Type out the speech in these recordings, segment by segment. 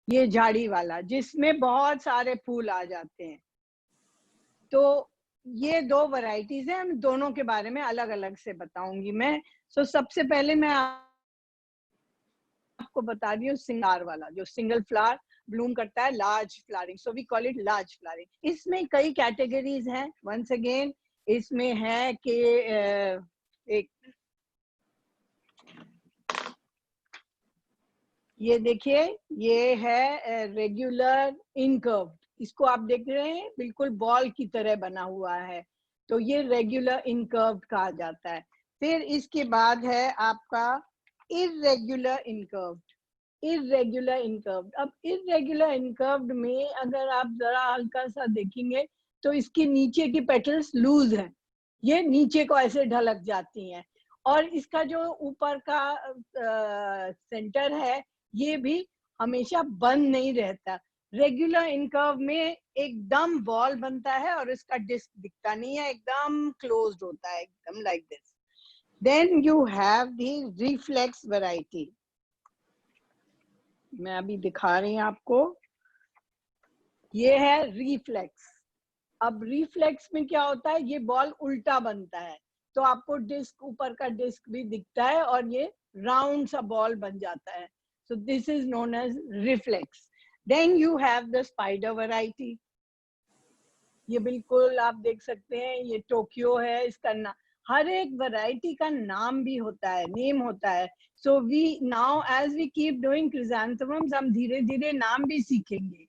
ये झाड़ी वाला जिसमें बहुत सारे फूल आ जाते हैं। तो ये दो वैरायटीज हैं, हम दोनों के बारे में अलग अलग से बताऊंगी मैं। सो सबसे पहले मैं आपको बता रही हूँ सिंगार वाला, जो सिंगल फ्लावर ब्लूम करता है, large flowering, so we call it large flowering. इसमें कई कैटेगरीज हैं। वंस अगेन इसमें है कि एक ये देखिए, ये है रेगुलर इनकर्व्ड, इसको आप देख रहे हैं बिल्कुल बॉल की तरह बना हुआ है, तो ये रेगुलर इनकर्व्ड कहा जाता है। फिर इसके बाद है आपका इर्रेगुलर इनकर्व्ड। इर्रेगुलर इनकर्व्ड, अब इर्रेगुलर इनकर्व्ड में अगर आप जरा हल्का सा देखेंगे तो इसके नीचे की पेटल्स लूज हैं, ये नीचे को ऐसे ढलक जाती हैं, और इसका जो ऊपर का सेंटर है ये भी हमेशा बंद नहीं रहता। रेगुलर इनकर्व में एकदम बॉल बनता है और इसका डिस्क दिखता नहीं है, एकदम क्लोज्ड होता है, एकदम like this. Then you have the reflex variety, मैं अभी दिखा रही हूँ आपको, ये है रिफ्लेक्स। अब रिफ्लेक्स में क्या होता है, ये बॉल उल्टा बनता है, तो आपको डिस्क, ऊपर का डिस्क भी दिखता है और ये राउंड सा बॉल बन जाता है। So this is known as reflex. Then you have the spider variety. ये बिल्कुल आप देख सकते हैं, ये टोक्यो है, इसका नाम, हर एक वैरायटी का नाम भी होता है, नेम होता है। So we now as we keep doing chrysanthemums, हम धीरे धीरे नाम भी सीखेंगे।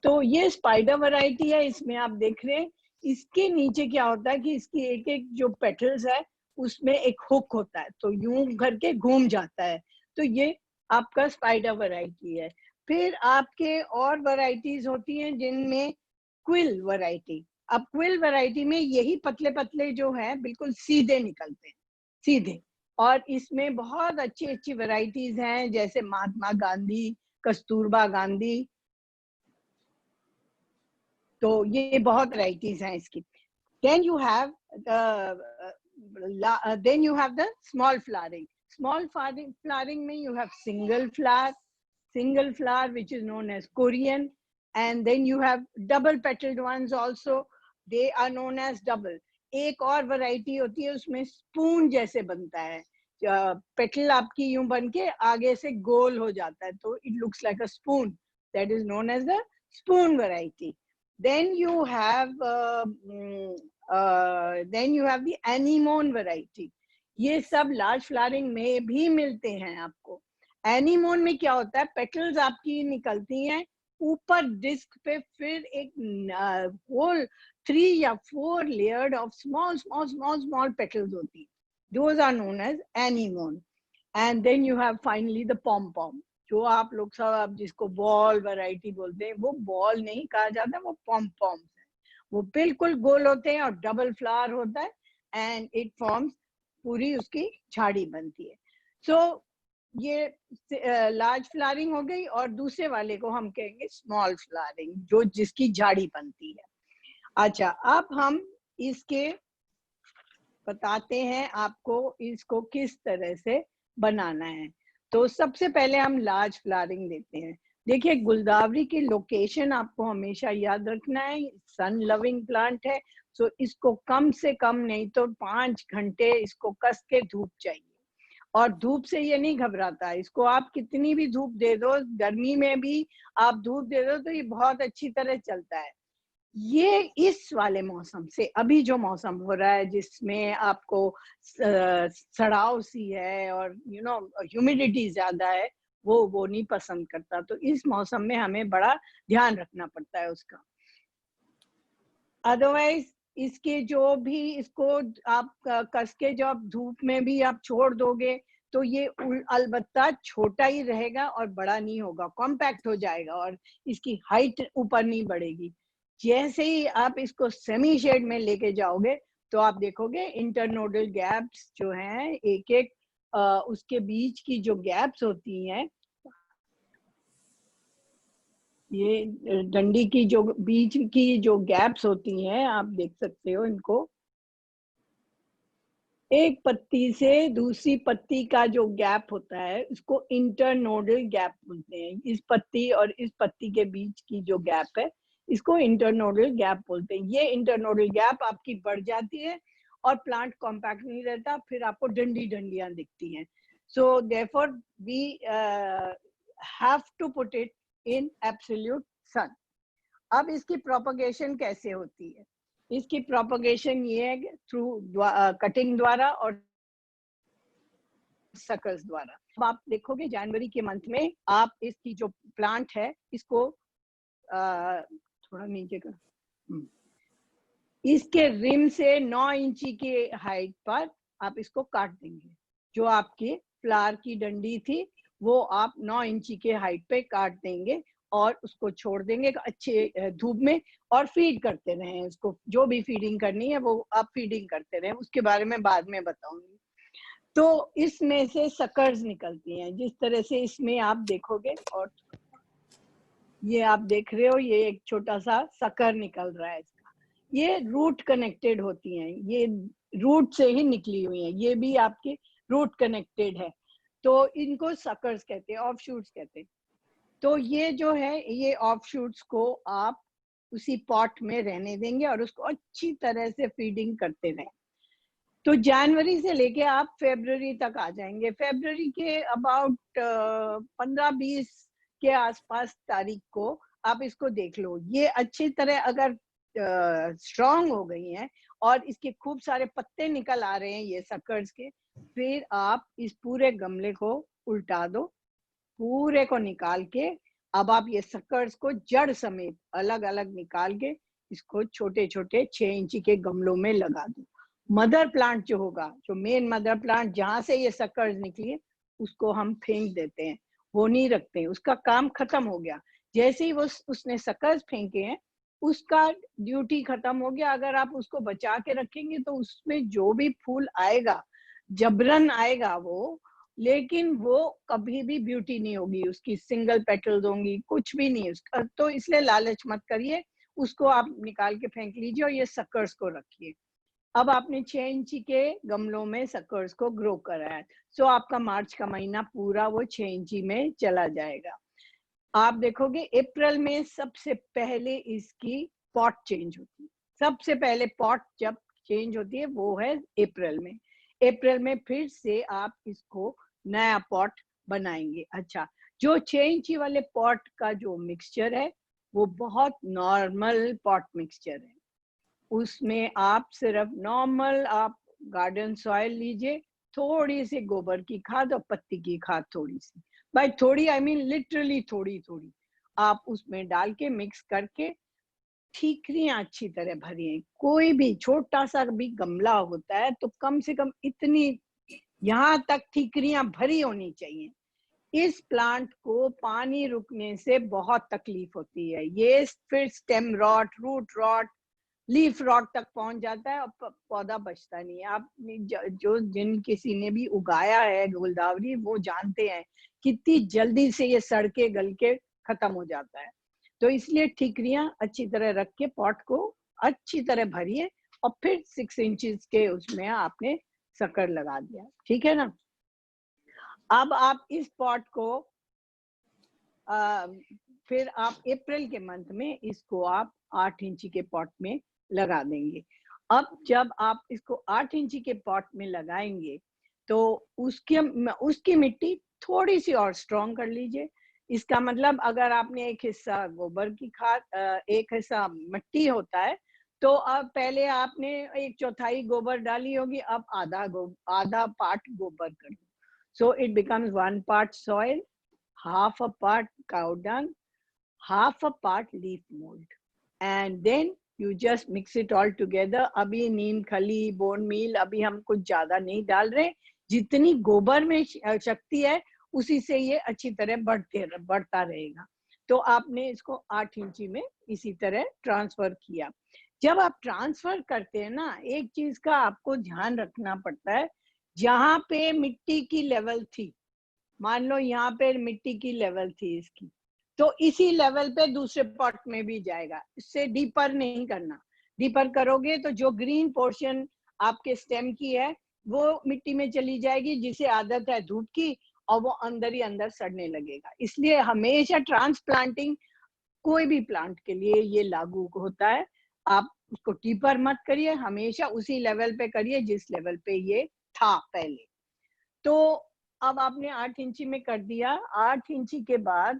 तो ये स्पाइडर वैरायटी है, इसमें आप देख रहे हैं, इसके नीचे क्या होता है कि इसकी एक एक जो पेटल्स है उसमें एक हुक होता है, तो यूं करके घूम जाता है, तो ये आपका स्पाइडर वैरायटी है। फिर आपके और वैरायटीज होती हैं जिनमें क्विल वैरायटी। अब क्विल वैरायटी में यही पतले पतले जो हैं बिल्कुल सीधे निकलते हैं, सीधे, और इसमें बहुत अच्छी अच्छी वैरायटीज हैं, जैसे महात्मा गांधी, कस्तूरबा गांधी, तो ये बहुत वैरायटीज हैं इसकी। Then you have the small flowering. Small flowering में you have single flower which is known as Korean, and then you have double petaled ones also, they are known as double. एक और variety होती है, उसमें spoon जैसे बनता है, petal आपकी यूं बन के आगे से गोल हो जाता है, तो it looks like a spoon, that is known as the spoon variety. Then you have the anemone variety. ये सब लार्ज फ्लावरिंग में भी मिलते हैं आपको। एनीमोन में क्या होता है, पेटल्स आपकी निकलती हैं ऊपर डिस्क पे, फिर एक होल 3 या 4 layered of small small small small petals होती है, those are known as anemone. And then you have finally the pom pom, जो आप लोग सब आप जिसको बॉल वैरायटी बोलते हैं, वो बॉल नहीं कहा जाता, वो पॉम पॉम है, वो बिल्कुल गोल होते हैं और डबल फ्लावर होता है, एंड इट फॉर्म्स, पूरी उसकी झाड़ी बनती है. सो ये लार्ज फ्लावरिंग हो गई, और दूसरे वाले को हम कहेंगे स्मॉल फ्लावरिंग, जो जिसकी झाड़ी बनती है. अच्छा, अब हम इसके बताते हैं आपको इसको किस तरह से बनाना है. तो सबसे पहले हम लार्ज फ्लावरिंग देते हैं. देखिए, गुलदावरी की लोकेशन आपको हमेशा याद रखना है, सन लविंग प्लांट है, सो इसको कम से कम नहीं तो 5 घंटे इसको कस के धूप चाहिए, और धूप से ये नहीं घबराता, इसको आप कितनी भी धूप दे दो, गर्मी में भी आप धूप दे दो तो ये बहुत अच्छी तरह चलता है. ये इस वाले मौसम से, अभी जो मौसम हो रहा है जिसमें आपको सड़ाव सी है और ह्यूमिडिटी ज्यादा है, वो नहीं पसंद करता, तो इस मौसम में हमें बड़ा ध्यान रखना पड़ता है उसका. अदरवाइज इसके जो भी, इसको आप कस के जो आप धूप में भी आप छोड़ दोगे तो ये अलबत्ता छोटा ही रहेगा और बड़ा नहीं होगा, कॉम्पैक्ट हो जाएगा और इसकी हाइट ऊपर नहीं बढ़ेगी. जैसे ही आप इसको सेमी शेड में लेके जाओगे तो आप देखोगे इंटरनोडल गैप्स जो हैं, एक एक उसके बीच की जो गैप्स होती हैं, ये डंडी की जो बीच की जो गैप्स होती हैं, आप देख सकते हो इनको, एक पत्ती से दूसरी पत्ती का जो गैप होता है उसको इंटरनोडल गैप बोलते हैं। इस पत्ती और इस पत्ती के बीच की जो गैप है इसको इंटरनोडल गैप बोलते हैं। ये इंटरनोडल गैप आपकी बढ़ जाती है और प्लांट कॉम्पैक्ट नहीं रहता, फिर आपको डंडी डंडियां दिखती हैं। So therefore we have to put it in absolute sun. अब इसकी प्रोपगेशन कैसे होती है? इसकी प्रोपगेशन ये है थ्रू कटिंग द्वारा और सकल्स द्वारा। अब आप देखोगे जनवरी के मंथ में आप इसकी जो प्लांट है इसको थोड़ा नीचे कर, इसके रिम से 9 इंची के हाइट पर आप इसको काट देंगे। जो आपकी फ्लावर की डंडी थी वो आप 9 इंची के हाइट पे काट देंगे और उसको छोड़ देंगे अच्छे धूप में और फीड करते रहें इसको। जो भी फीडिंग करनी है वो आप फीडिंग करते रहें, उसके बारे में बाद में बताऊंगी। तो इसमें से सकर्स निकलती हैं जिस तरह से इसमें आप देखोगे, और ये आप देख रहे हो ये एक छोटा सा सकर निकल रहा है इसका। ये रूट कनेक्टेड होती हैं, ये रूट से ही निकली हुई हैं, ये भी आपके रूट कनेक्टेड है, तो इनको सकर्स कहते हैं, ऑफशूट्स कहते हैं। तो ये जो है ये ऑफशूट्स को आप उसी पॉट में रहने देंगे और उसको अच्छी तरह से फीडिंग करते रहें। तो जनवरी से लेके आप फरवरी तक आ जाएंगे। फरवरी के अबाउट 15-20 के आसपास तारीख को आप इसको देख लो। ये अच्छी तरह अगर स्ट्रांग हो गई हैं और इसके खूब सारे पत्ते निकल आ रहे हैं ये सकर्स के, फिर आप इस पूरे गमले को उल्टा दो, पूरे को निकाल के अब आप ये सकर्स को जड़ समेत अलग अलग निकाल के इसको छोटे छोटे 6 इंची के गमलों में लगा दो। मदर प्लांट जो होगा, जो मेन मदर प्लांट जहां से ये सकर्स निकली, उसको हम फेंक देते हैं, वो नहीं रखते हैं, उसका काम खत्म हो गया। जैसे ही वो उसने सकर्स फेंके हैं उसका ड्यूटी खत्म हो गया। अगर आप उसको बचा के रखेंगे तो उसमें जो भी फूल आएगा जबरन आएगा वो, लेकिन वो कभी भी ब्यूटी नहीं होगी उसकी, सिंगल पेटल्स होंगी, कुछ भी नहीं उसका। तो इसलिए लालच मत करिए, उसको आप निकाल के फेंक लीजिए और ये सकर्स को रखिए। अब आपने 6 इंची के गमलों में सकर्स को ग्रो करा है, सो आपका मार्च का महीना पूरा वो 6 इंची में चला जाएगा। आप देखोगे अप्रैल में सबसे पहले इसकी पॉट चेंज होती है। सबसे पहले पॉट जब चेंज होती है वो है अप्रैल में। अप्रैल में फिर से आप इसको नया पॉट बनाएंगे। अच्छा, जो 6 इंची वाले पॉट का जो मिक्सचर है वो बहुत नॉर्मल पॉट मिक्सचर है। उसमें आप सिर्फ नॉर्मल आप गार्डन सॉइल लीजिए, थोड़ी सी गोबर की खाद और पत्ती की खाद थोड़ी सी, भाई थोड़ी आई मीन लिटरली थोड़ी थोड़ी आप उसमें डाल के मिक्स करके ठीकरियां अच्छी तरह भरिए। कोई भी छोटा सा भी गमला होता है तो कम से कम इतनी यहाँ तक ठीकरियां भरी होनी चाहिए। इस प्लांट को पानी रुकने से बहुत तकलीफ होती है, ये फिर stem rot, root rot, leaf rot तक पहुंच जाता है और पौधा बचता नहीं है। आप जो जिन किसी ने भी उगाया है गुलदावरी वो जानते हैं कितनी जल्दी से ये सड़ के गल के खत्म हो जाता है। तो इसलिए ठीकरियां अच्छी तरह रख के पॉट को अच्छी तरह भरिए और फिर 6 इंचेस के उसमें आपने शक्कर लगा दिया, ठीक है ना। अब आप इस पॉट को फिर आप अप्रैल के मंथ में इसको आप 8 इंची के पॉट में लगा देंगे। अब जब आप इसको 8 इंची के पॉट में लगाएंगे तो उसकी मिट्टी थोड़ी सी और स्ट्रॉन्ग कर लीजिए। इसका मतलब अगर आपने एक हिस्सा गोबर की खाद, एक हिस्सा मिट्टी होता है, तो अब पहले आपने 1/4 गोबर डाली होगी, अब आधा पार्ट गोबर कर दो। So it becomes 1 part soil, half a part cow dung, half a part leaf mold, and then you just mix it all together. अभी नीम खली, बोन मील अभी हम कुछ ज्यादा नहीं डाल रहे, जितनी गोबर में शक्ति है उसी से ये अच्छी तरह बढ़ता रहेगा। तो आपने इसको 8 इंची में इसी तरह ट्रांसफर किया। जब आप ट्रांसफर करते हैं ना, एक चीज का आपको ध्यान रखना पड़ता है, जहां पे मिट्टी की लेवल थी, मान लो यहाँ पे मिट्टी की लेवल थी इसकी, तो इसी लेवल पे दूसरे पॉट में भी जाएगा, इससे डीपर नहीं करना। डीपर करोगे तो जो ग्रीन पोर्शन आपके स्टेम की है वो मिट्टी में चली जाएगी, जिसे आदत है धूप की, और वो अंदर ही अंदर सड़ने लगेगा। इसलिए हमेशा ट्रांसप्लांटिंग कोई भी प्लांट के लिए ये लागू होता है। आप उसको टीपर मत करिए, हमेशा उसी लेवल पे करिए जिस लेवल पे ये था पहले। तो अब आपने 8 इंची में कर दिया। 8 इंची के बाद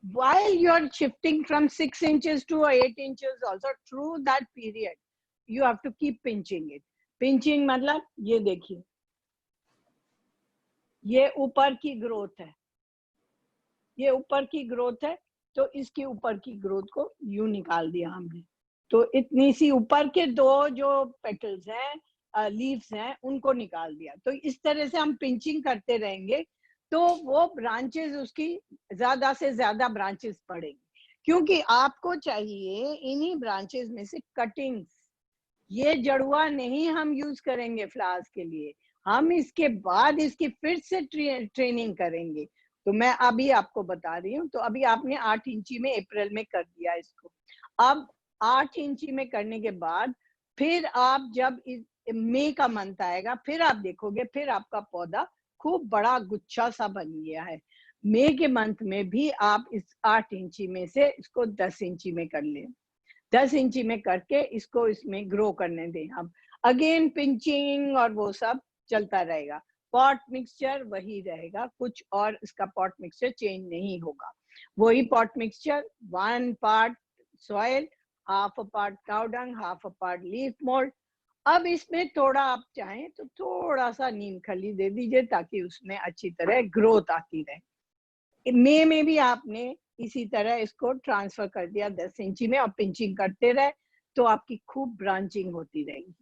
while you are shifting from 6 inches to 8 inches also, through that period you have to keep pinching it. Pinching मतलब ये देखिए, ये ऊपर की ग्रोथ है, ये ऊपर की ग्रोथ है, तो इसकी ऊपर की ग्रोथ को यूं निकाल दिया हमने। तो इतनी सी ऊपर के दो जो पेटल्स हैं, लीव्स हैं, उनको निकाल दिया। तो इस तरह से हम पिंचिंग करते रहेंगे तो वो ब्रांचेस उसकी ज्यादा से ज्यादा ब्रांचेस पड़ेंगी, क्योंकि आपको चाहिए इन्हीं ब्रांचेस में से कटिंग्स। ये जड़ुआ नहीं हम यूज करेंगे फ्लावर्स के लिए, हम इसके बाद इसकी फिर से ट्रेनिंग करेंगे। तो मैं अभी आपको बता रही हूँ। तो अभी आपने 8 इंची में अप्रैल में कर दिया इसको। अब 8 इंची में करने के बाद फिर आप जब मई का मंथ आएगा, फिर आप देखोगे फिर आपका पौधा खूब बड़ा गुच्छा सा बन गया है। मई के मंथ में भी आप इस 8 इंची में से इसको 10 इंची में कर लें। 10 इंची में करके इसको इसमें ग्रो करने दें। अब अगेन पिंचिंग और वो सब चलता रहेगा। पॉट मिक्सचर वही रहेगा, कुछ और इसका पॉट मिक्सचर चेंज नहीं होगा। वही pot mixture, 1 part soil, half a part cow dung, half a part leaf mould. अब इसमें थोड़ा आप चाहें तो थोड़ा सा नीम खली दे दीजिए ताकि उसमें अच्छी तरह ग्रोथ आती रहे। मई में भी आपने इसी तरह इसको ट्रांसफर कर दिया 10 इंची में, और पिंचिंग करते रहे तो आपकी खूब ब्रांचिंग होती रहेगी।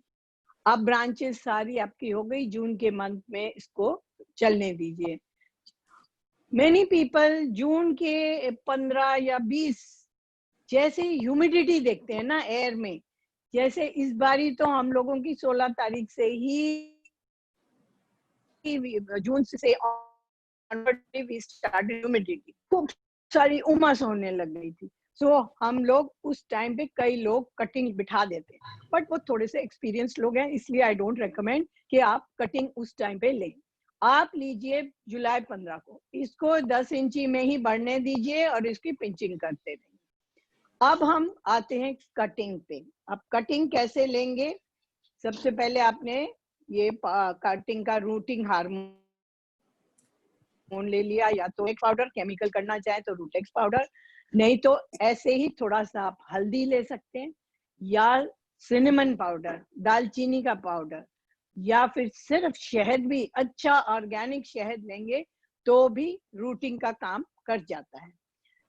अब ब्रांचेस सारी आपकी हो गई। जून के मंथ में इसको चलने दीजिए। मेनी पीपल जून के 15 या 20 जैसे ह्यूमिडिटी देखते हैं ना एयर में, जैसे इस बारी तो हम लोगों की 16 तारीख से ही, जून से वी स्टार्टेड ह्यूमिडिटी, खूब सारी उमस होने लग गई थी। सो हम लोग उस टाइम पे कई लोग कटिंग बिठा देते हैं, बट वो थोड़े से एक्सपीरियंस लोग हैं, इसलिए आई डोंट रिकमेंड कि आप कटिंग उस टाइम पे लें। आप लीजिए जुलाई 15 को, इसको 10 इंची में ही बढ़ने दीजिए और इसकी पिंचिंग करते रहिए। अब हम आते हैं कटिंग पे। अब कटिंग कैसे लेंगे? सबसे पहले आपने ये कटिंग का रूटिंग हार्मोन ले लिया, या तो एक पाउडर, केमिकल करना चाहे तो रूटेक्स पाउडर, नहीं तो ऐसे ही थोड़ा सा आप हल्दी ले सकते हैं, या सिनेमन पाउडर, दालचीनी का पाउडर, या फिर सिर्फ शहद भी, अच्छा ऑर्गेनिक शहद लेंगे तो भी रूटिंग का काम कर जाता है।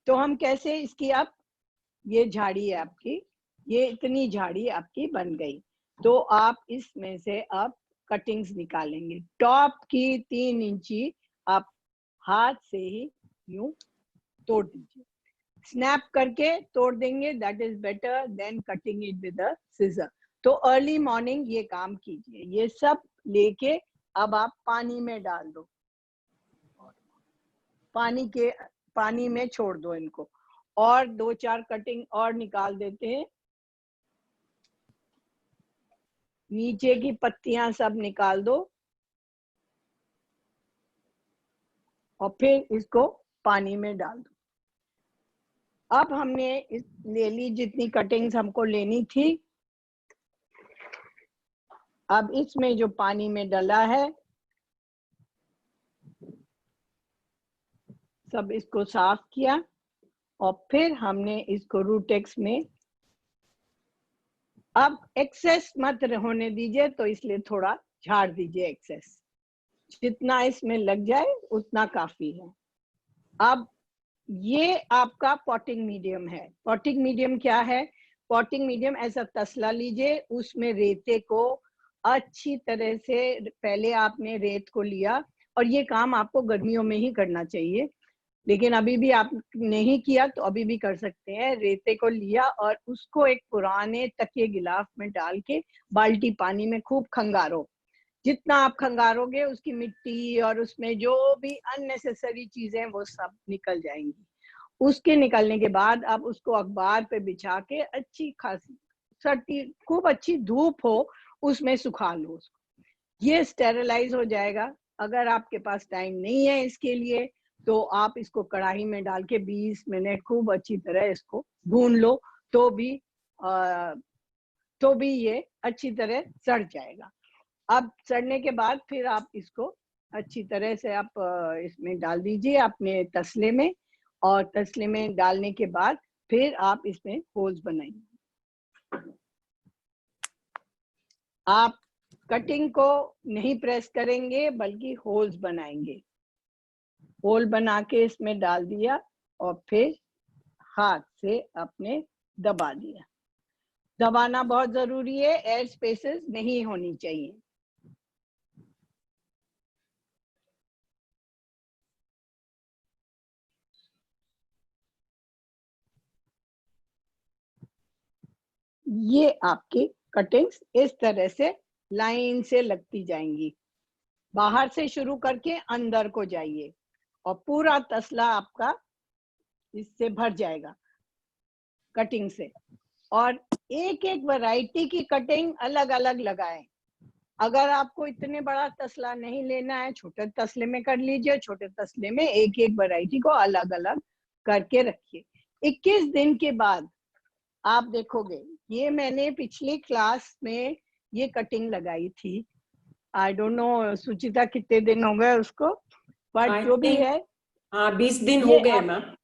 तो हम कैसे इसकी, आप ये झाड़ी है आपकी, ये इतनी झाड़ी आपकी बन गई, तो आप इसमें से आप कटिंग्स निकालेंगे। टॉप की 3 इंची आप हाथ से ही यूं तोड़ दीजिए, स्नैप करके तोड़ देंगे, that is better than cutting it with a seizure. तो अर्ली मॉर्निंग ये काम कीजिए। ये सब लेके अब आप पानी में डाल दो, पानी में छोड़ दो इनको, और 2-4 कटिंग और निकाल देते हैं। नीचे की पत्तियां सब निकाल दो और फिर इसको पानी में डाल दो। अब हमने ले ली जितनी कटिंग्स हमको लेनी थी। अब इसमें जो पानी में डला है सब इसको साफ किया, और फिर हमने इसको रूटेक्स में, अब एक्सेस मत होने दीजिए, तो इसलिए थोड़ा झाड़ दीजिए एक्सेस, जितना इसमें लग जाए उतना काफी है। अब ये आपका पॉटिंग मीडियम है। पॉटिंग मीडियम क्या है? पॉटिंग मीडियम ऐसा तसला लीजिए, उसमें रेते को अच्छी तरह से, पहले आपने रेत को लिया, और ये काम आपको गर्मियों में ही करना चाहिए, लेकिन अभी भी आप नहीं किया तो अभी भी कर सकते हैं। रेते को लिया और उसको एक पुराने तकिए गिलाफ में डाल के बाल्टी पानी में खूब खंगारो। जितना आप खंगारोगे उसकी मिट्टी और उसमें जो भी अननेसेसरी चीजें वो सब निकल जाएंगी। उसके निकलने के बाद आप उसको अखबार पे बिछा के, अच्छी खासी सर्दी, खूब अच्छी धूप हो उसमें सुखा लो उसको। ये स्टेरलाइज हो जाएगा। अगर आपके पास टाइम नहीं है इसके लिए तो आप इसको कढ़ाई में डाल के 20 मिनट खूब अच्छी तरह इसको भून लो, तो भी ये अच्छी तरह सड़ जाएगा। अब सड़ने के बाद फिर आप इसको अच्छी तरह से आप इसमें डाल दीजिए अपने तसले में, और तसले में डालने के बाद फिर आप इसमें होल्स बनाइए। आप कटिंग को नहीं प्रेस करेंगे बल्कि होल्स बनाएंगे। होल बना के इसमें डाल दिया और फिर हाथ से अपने दबा दिया। दबाना बहुत जरूरी है, एयर स्पेसेस नहीं होनी चाहिए। ये आपकी कटिंग्स इस तरह से लाइन से लगती जाएंगी। बाहर से शुरू करके अंदर को जाइए और पूरा तसला आपका इससे भर जाएगा कटिंग से। और एक एक वैरायटी की कटिंग अलग अलग लगाएं। अगर आपको इतने बड़ा तसला नहीं लेना है, छोटे तसले में कर लीजिए। छोटे तसले में एक एक वैरायटी को अलग अलग करके रखिए। 21 दिन के बाद आप देखोगे, ये मैंने पिछली क्लास में ये कटिंग लगाई थी। आई डोंट नो सुचिता कितने दिन हो गए उसको, बट जो भी है, हाँ 20 दिन हो गए मैम।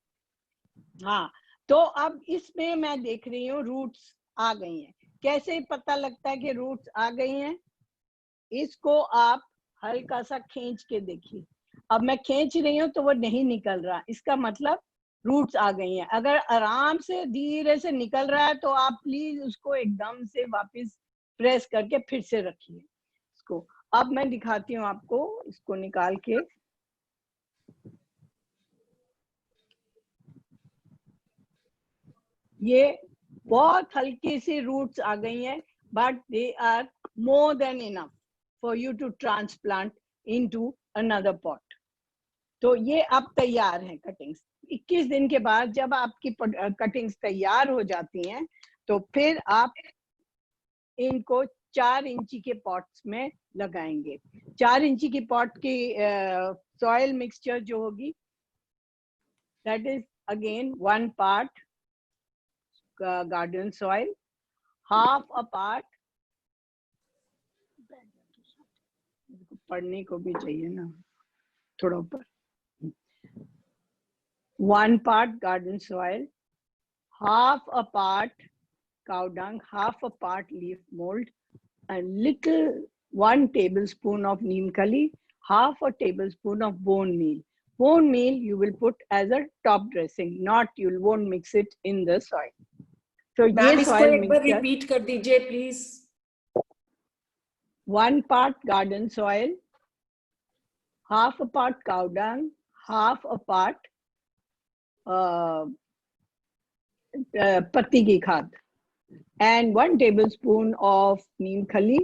हाँ, तो अब इसमें मैं देख रही हूँ रूट्स आ गई हैं। कैसे पता लगता है कि रूट्स आ गई हैं? इसको आप हल्का सा खींच के देखिए। अब मैं खींच रही हूँ तो वो नहीं निकल रहा, इसका मतलब रूट्स आ गई हैं। अगर आराम से धीरे से निकल रहा है तो आप प्लीज उसको एकदम से वापस प्रेस करके फिर से रखिए इसको। अब मैं दिखाती हूँ आपको इसको निकाल के। ये बहुत हल्की सी रूट्स आ गई हैं, but they are more than enough for you to transplant into another pot. तो ये अब तैयार है कटिंग्स। 21 दिन के बाद जब आपकी कटिंग्स तैयार हो जाती हैं तो फिर आप इनको 4 इंची के पॉट्स में लगाएंगे। 4 इंची की पॉट की सॉइल मिक्सचर जो होगी, that is again 1 part garden soil, half a part, पढ़ने को भी चाहिए ना थोड़ा ऊपर, 1 part garden soil, half a part cow dung, half a part leaf mold, a little 1 tablespoon of neem khali, half a tablespoon of bone meal. Bone meal you will put as a top dressing, not you won't mix it in the soil. So ma'am ये इसको soil एक बार mixture, repeat कर दीजिए please. 1 part garden soil, half a part cow dung, half a part पत्ती की खाद, and 1 tablespoon of neem khali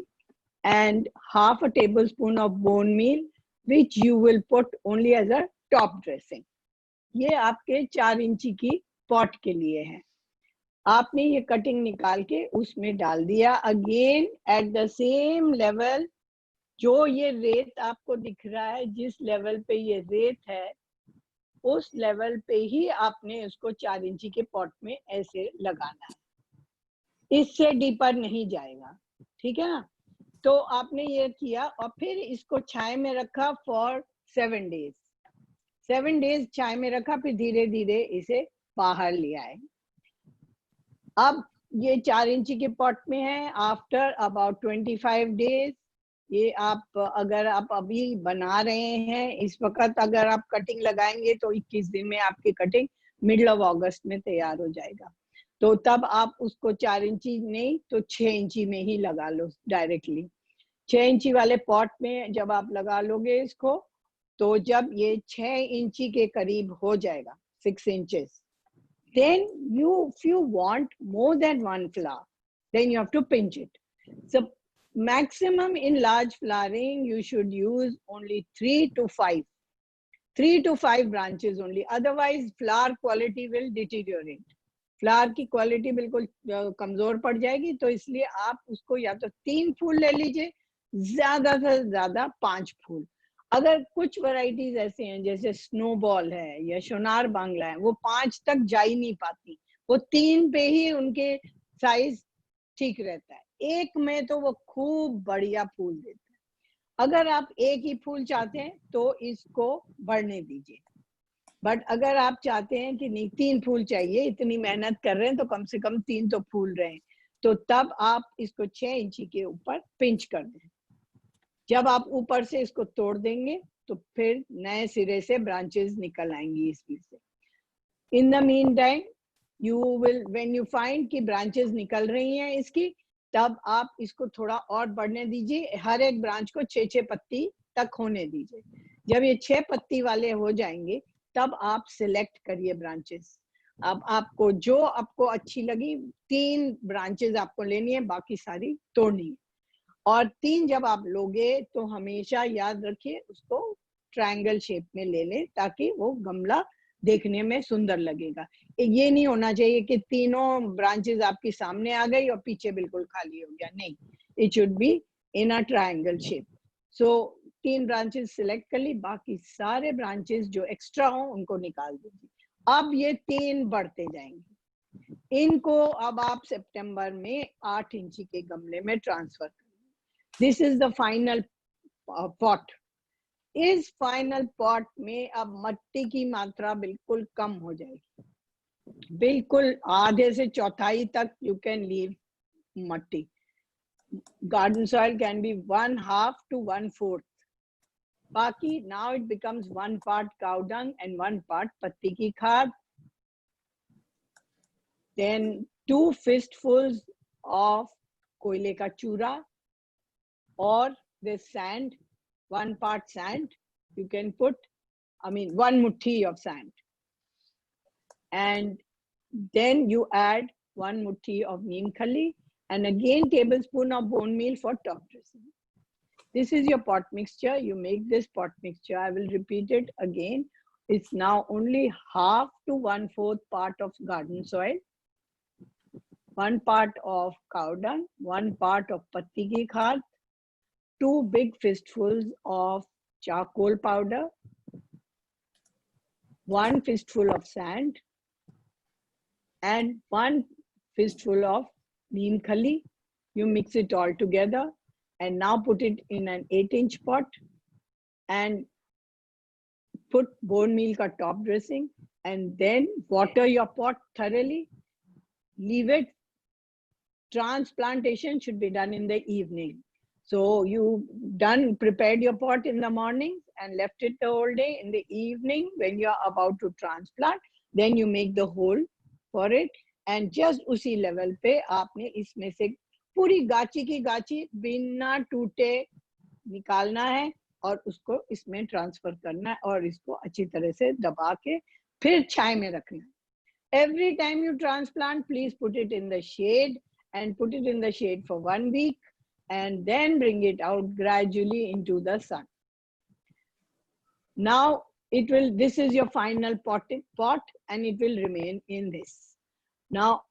and half a tablespoon of bone meal, which you will put only as a top dressing. ये आपके 4 इंची की pot के लिए है। आपने ये कटिंग निकाल के उसमें डाल दिया। Again at the same level, जो ये रेत आपको दिख रहा है, जिस लेवल पे ये रेत है उस लेवल पे ही आपने उसको 4 इंची के पॉट में ऐसे लगाना है, इससे डीपर नहीं जाएगा। ठीक है ना? तो आपने ये किया और फिर इसको छाए में रखा फॉर 7 days। 7 days छाए में रखा, फिर धीरे धीरे इसे बाहर ले आए। अब ये 4 इंची के पॉट में है। आफ्टर अबाउट 25 days, ये आप अगर आप अभी बना रहे हैं इस वक्त, अगर आप कटिंग लगाएंगे तो 21 दिन में आपकी कटिंग मिडल ऑफ अगस्त में तैयार हो जाएगा। तो तब आप उसको 4 इंची नहीं तो 6 इंची में ही लगा लो डायरेक्टली। 6 इंची वाले पॉट में जब आप लगा लोगे इसको, तो जब ये 6 इंची के करीब हो जाएगा, 6 inches, then if you want more than 1 flower, then you have to pinch it. So maximum in large flowering you should use only 3 to 5 branches only, otherwise flower quality will deteriorate. Flower की quality बिल्कुल कमजोर पड़ जाएगी, तो इसलिए आप उसको या तो 3 फूल ले लीजिए, ज्यादा से ज्यादा 5 फूल। अगर कुछ वैरायटीज ऐसे हैं जैसे स्नोबॉल है या सोनार बांग्ला है, वो 5 तक जा ही नहीं पाती, वो 3 पे ही उनके साइज ठीक रहता है। एक में तो वो खूब बढ़िया फूल देता है। अगर आप एक ही फूल चाहते हैं तो इसको बढ़ने दीजिए, बट अगर आप चाहते हैं कि नहीं 3 फूल चाहिए, इतनी मेहनत कर रहे हैं तो कम से कम 3 तो फूल रहे, तो तब आप इसको 6 इंची के ऊपर पिंच कर दें। जब आप ऊपर से इसको तोड़ देंगे तो फिर नए सिरे से ब्रांचेस निकल आएंगी इसमें से। In the mean time you will, when you find कि ब्रांचेस निकल रही हैं इसकी, तब आप इसको थोड़ा और बढ़ने दीजिए। हर एक ब्रांच को 6-6 पत्ती तक होने दीजिए। जब ये 6 पत्ती वाले हो जाएंगे तब आप सिलेक्ट करिए ब्रांचेस। अब आपको जो आपको अच्छी लगी 3 ब्रांचेस आपको लेनी है, बाकी सारी तोड़नी है। और 3 जब आप लोगे तो हमेशा याद रखिए उसको ट्रायंगल शेप में ले लें, ताकि वो गमला देखने में सुंदर लगेगा। ये नहीं होना चाहिए कि तीनों ब्रांचेस आपके सामने आ गई और पीछे बिल्कुल खाली हो गया, नहीं, it should be in a triangle shape. So 3 branches select कर ली, बाकी सारे ब्रांचेस जो एक्स्ट्रा हो उनको निकाल दीजिए। अब ये 3 बढ़ते जाएंगे। इनको अब आप सितंबर में 8 इंची के गमले में ट्रांसफर करें। This is the final pot. इस फाइनल पॉट में अब मट्टी की मात्रा बिल्कुल कम हो जाएगी, बिल्कुल आधे से चौथाई तक यू कैन लीव मट्टी। Garden soil can be 1/2 to 1/4। बाकी now it becomes 1 part cow dung and 1 part पत्ती की खाद, then 2 fistfuls of कोयले का चूरा or this sand, 1 part sand you can put, 1 muthi of sand, and then you add 1 muthi of neem khali and again tablespoon of bone meal for top dressing. This is your pot mixture. You make this pot mixture. I will repeat it again. It's now only 1/2 to 1/4 part of garden soil, 1 part of cow dung, 1 part of patti ki khad, 2 big fistfuls of charcoal powder, 1 fistful of sand, and 1 fistful of neem khali. You mix it all together and now put it in an 8-inch pot and put bone meal ka top dressing, and then water your pot thoroughly. Leave it. Transplantation should be done in the evening. So you prepared your pot in the morning and left it the whole day. In the evening, when you are about to transplant, then you make the hole for it, and just उसी level पे आपने इसमें से पूरी गाची की गाची बिना टूटे निकालना है और उसको इसमें ट्रांसफर करना है और इसको अच्छी तरह से दबा के फिर छाया में रखना है। Every time you transplant, please put it in the shade and put it in the shade for 1 week and then bring it out gradually into the sun. Now this is your final pot and it will remain in this. Now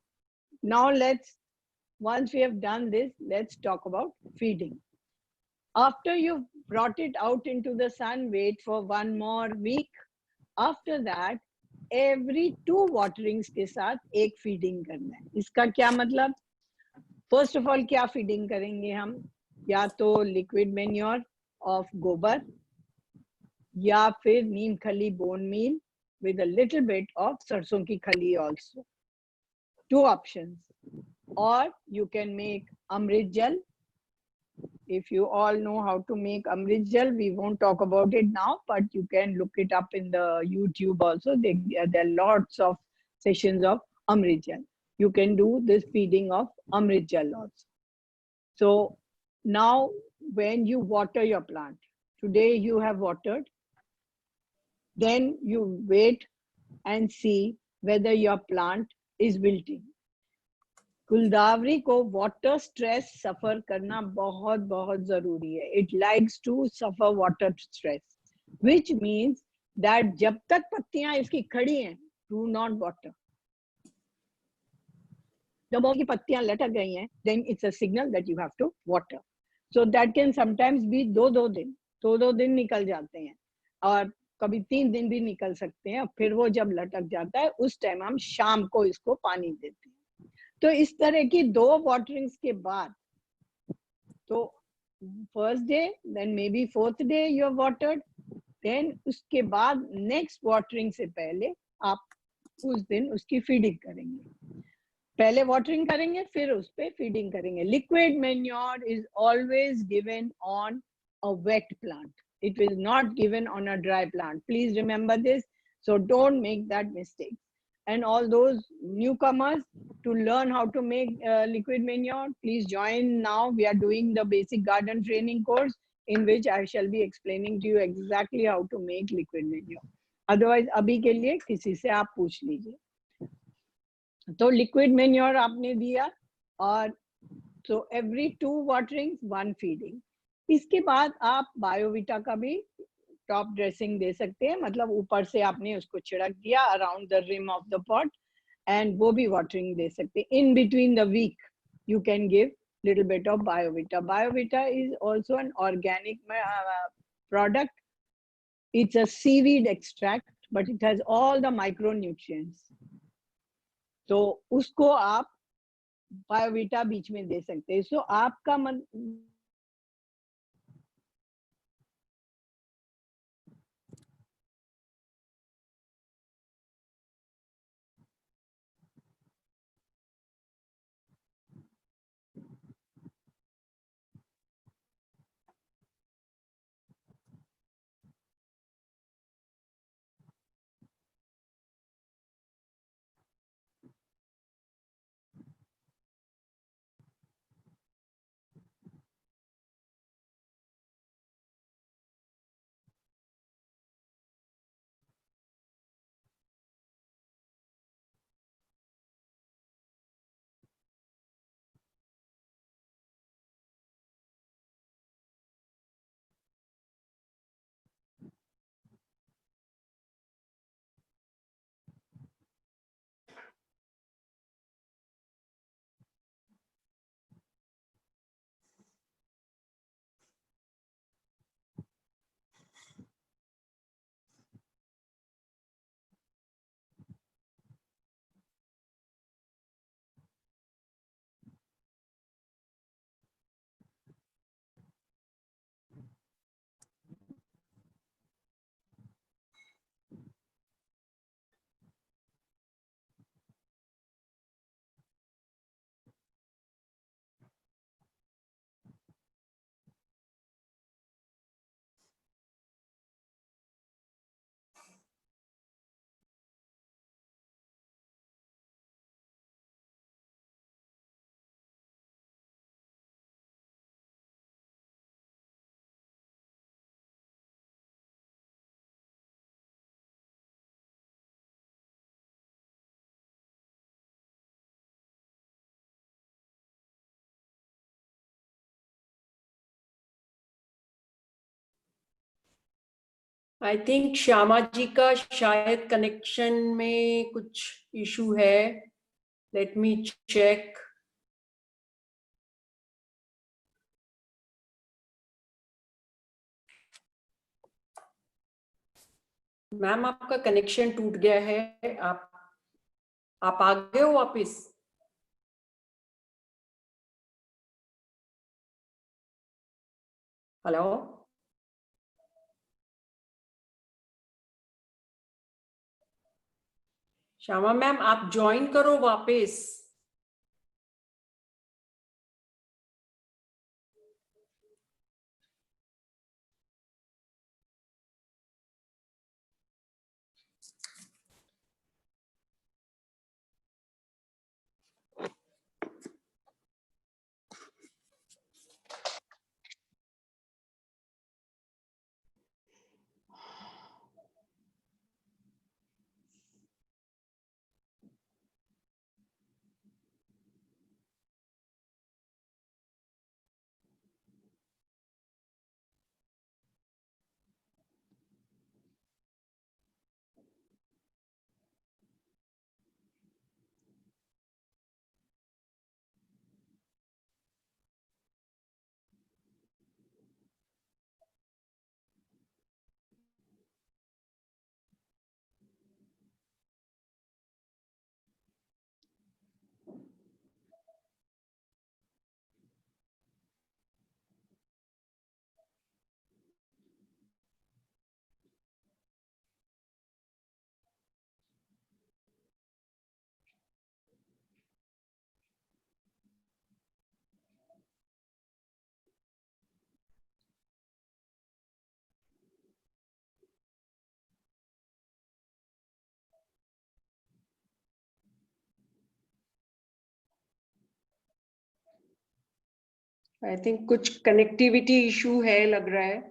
once we have done this, let's talk about feeding. After you've brought it out into the sun, wait for 1 more week. After that, every 2 waterings के साथ एक feeding करना है। इसका क्या मतलब? First of all, क्या feeding करेंगे हम? या तो liquid manure of गोबर या फिर नीम खली bone meal with a little bit of सरसों की खली also. 2 options. Or you can make Amrit Jal. If you all know how to make Amrit Jal, we won't talk about it now, but you can look it up in the YouTube also. There are lots of sessions of Amrit Jal. You can do this feeding of Amrit Jal also. So now when you water your plant, today you have watered, then you wait and see whether your plant is wilting. गुलदावरी को water stress सफर करना बहुत बहुत जरूरी है. It likes to suffer water stress, which means that जब तक पत्तियां इसकी खड़ी हैं, डू नॉट वाटर. जब की पत्तियां लटक गई हैं, then it's a signal that you have to water. So that can sometimes be दो दिन निकल जाते हैं, और कभी 3 दिन भी निकल सकते हैं. फिर वो जब लटक जाता है, उस टाइम हम शाम को इसको पानी देते हैं. तो इस तरह की 2 वाटरिंग्स के बाद, तो first day, then may be 4th day you have watered, then उसके बाद नेक्स्ट वाटरिंग से पहले आप उस दिन उसकी फीडिंग करेंगे. पहले वाटरिंग करेंगे, फिर उस पे फीडिंग करेंगे. Liquid manure is always given on a wet plant. It is not given on a dry plant. Please remember this. So don't make that mistake. And all those newcomers, to learn how to make liquid manure, please join now. We are doing the basic garden training course, in which I shall be explaining to you exactly how to make liquid manure. Otherwise, अभी के लिए किसी से आप पूछ लीजिए. तो liquid manure आपने दिया, और so every 2 वाटरिंग 1 फीडिंग. इसके बाद आप बायोविटा का भी टॉप ड्रेसिंग दे सकते हैं, मतलब ऊपर से आपने उसको छिड़क दिया around the rim of the pot, and वो भी वाटरिंग दे सकते हैं. In between the week you can give little bit of biovita. Biovita is also an organic product. It's a seaweed extract, but it has all the micronutrients. तो उसको आप Biovita बीच में दे सकते हैं. सो आपका आई थिंक श्यामा जी का शायद कनेक्शन में कुछ इशू है. Let me check. मैम आपका कनेक्शन टूट गया है. आप आ गए हो वापिस? हेलो श्यामा मैम, आप ज्वाइन करो वापस. आई थिंक कुछ कनेक्टिविटी इशू है लग रहा है।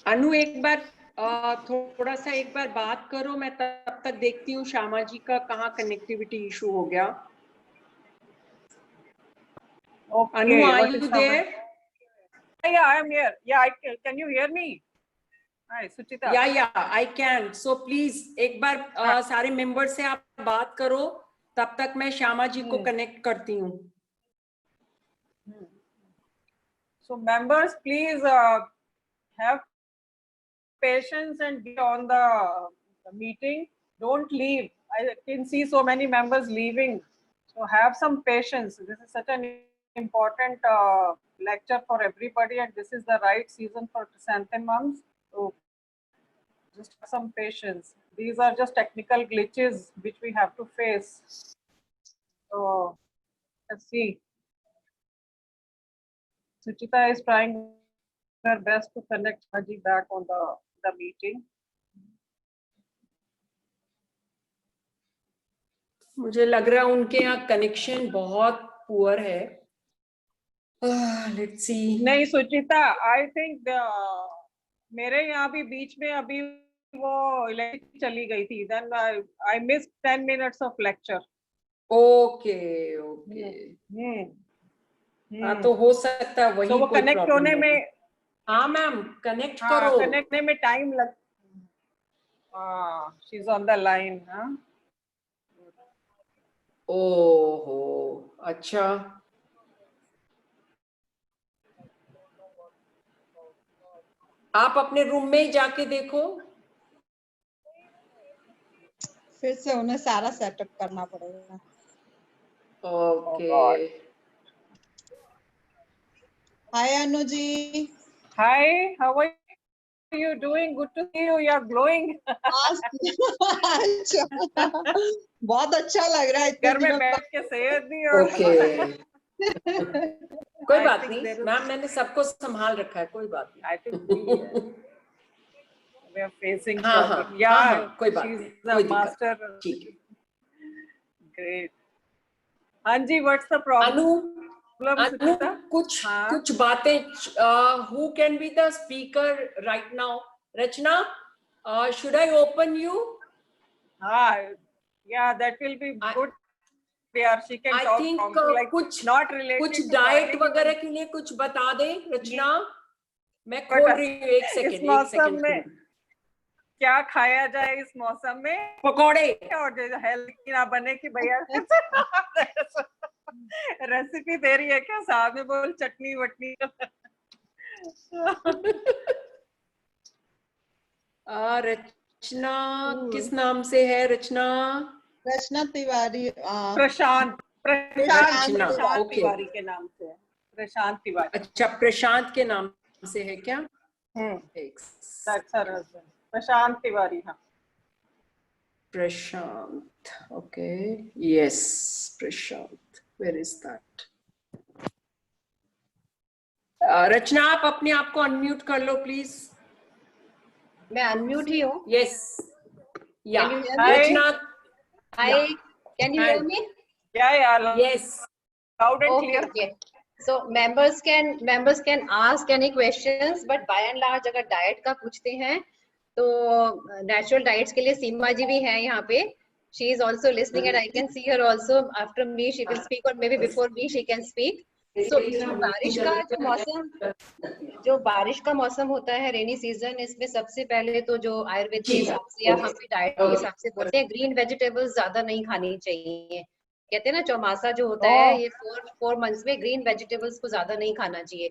अनु एक बार थोड़ा सा एक बार बात करो, मैं तब तक देखती हूँ श्यामा जी का कहाँ कनेक्टिविटी इशू हो गया। Okay, Anu, are what you is there? Yeah, I am here. Yeah, can you hear me? Hi, Suchita. Yeah, I can. So please एक बार सारे मेंबर से आप बात करो, तब तक मैं श्यामा जी को कनेक्ट करती हूँ। So members, please have patience and be on the meeting. Don't leave. I can see so many members leaving. So have some patience. This is such an important lecture for everybody, and this is the right season for chrysanthemums. So just have some patience. These are just technical glitches which we have to face. So let's see. Suchita is trying her best to connect Haji back on the meeting. मुझे लग रहा है उनके यहाँ connection बहुत poor है। Let's see. नहीं सुचिता, I think मेरे यहाँ भी बीच में अभी वो इलेक्ट्रिक चली गई थी, then I miss 10 minutes of lecture. Okay. हाँ तो हो सकता है वही तो वो कोई कनेक्ट होने में, हाँ मैम कनेक्ट करो। कनेक्ट होने में टाइम लग। She is on the line. ओहो अच्छा। आप अपने रूम में ही जाके देखो। फिर से उन्हें सारा सेटअप करना पड़ेगा। Okay. Hi Anu ji. Hi, how are you doing? Good to see you. You are glowing. अच्छा, बहुत अच्छा लग रहा है। घर में बैठ के सेहत भी और कोई बात नहीं मैम, मैंने सबको संभाल रखा है, कोई बात नहीं। I think we are facing हाँ, problem. हाँ, कोई बात she's नहीं, the कोई master. ठीक है। Great. हाँ जी, what's the problem? अनु कुछ बातें, who can be the speaker right now? Rachna, should I open you? Yeah, that will be good. Yeah, she can talk. I think like कुछ not related. कुछ diet वगैरह के लिए कुछ बता दे रचना। मैं खोल रही हूँ, एक सेकंड में क्या खाया जाए इस मौसम में? पकोड़े। और हेल्दी ना बने कि भैया रेसिपी दे रही है क्या? साथ में बोल चटनी वटनी। रचना किस नाम से है? रचना रचना तिवारी। प्रशांत तिवारी के नाम से है। प्रशांत तिवारी। अच्छा, प्रशांत के नाम से है क्या? प्रशांत तिवारी। हाँ Prashant. Okay yes Prashant, where is that? Rachna आप अपने आप को अनम्यूट कर लो प्लीज। मैं अनम्यूट ही हूँ। Yes yeah Rachna. Hi, can you hear me? Yes, loud and clear. Okay. So members can ask any questions, but by and large अगर डाइट का पूछते हैं तो नेचुरल डाइट्स के लिए सीमा जी भी हैं यहाँ पे। She is also listening and I can see her also. After me she will speak or maybe before me she can speak. So बारिश का मौसम होता है, रेनी सीजन, इसमें सबसे पहले तो जो आयुर्वेद के हिसाब से या हम भी डाइट के हिसाब से बोलते हैं, ग्रीन वेजिटेबल्स ज्यादा नहीं खानी चाहिए। कहते हैं ना चौमासा जो होता है ये 4 मंथ्स में ग्रीन वेजिटेबल्स को ज्यादा नहीं खाना चाहिए।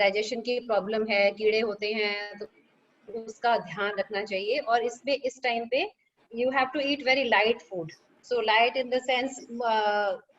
डाइजेशन की प्रॉब्लम है, कीड़े होते हैं, तो उसका ध्यान रखना चाहिए। और इसमें इस टाइम पे you have to eat very light food. So light in the sense,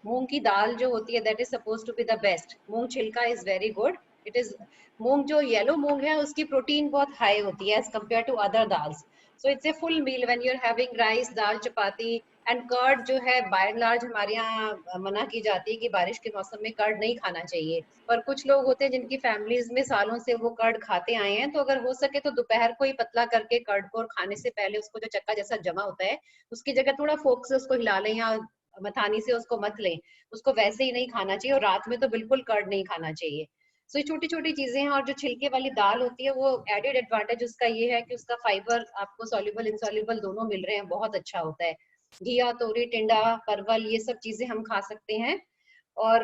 मूंग की दाल जो होती है, that is supposed to be the best. मूंग छिलका is very good. It is मूंग जो yellow मूंग है उसकी प्रोटीन बहुत high होती है as compared to other dals. So it's a full meal when you're having rice, dal, chapati and curd जो है by and large हमारे यहाँ मना की जाती है कि बारिश के मौसम में कर्ड नहीं खाना चाहिए, पर कुछ लोग होते हैं जिनकी फैमिलीज में सालों से वो कर्ड खाते आए हैं, तो अगर हो सके तो दोपहर को ही पतला करके कर्ड को, और खाने से पहले उसको जो चक्का जैसा जमा होता है उसकी जगह थोड़ा फोक से उसको हिला लें या मथानी से उसको मत लें, उसको वैसे ही नहीं खाना चाहिए, और रात में तो बिल्कुल कर्ड नहीं खाना चाहिए। सो छोटी छोटी चीजें हैं। और जो छिलके वाली दाल होती है वो एडेड एडवांटेज उसका ये है कि उसका फाइबर आपको सॉल्युबल इनसॉल्युबल दोनों मिल रहे हैं, बहुत अच्छा होता है। घिया, तोरी, टिंडा, परवल, ये सब चीजें हम खा सकते हैं। और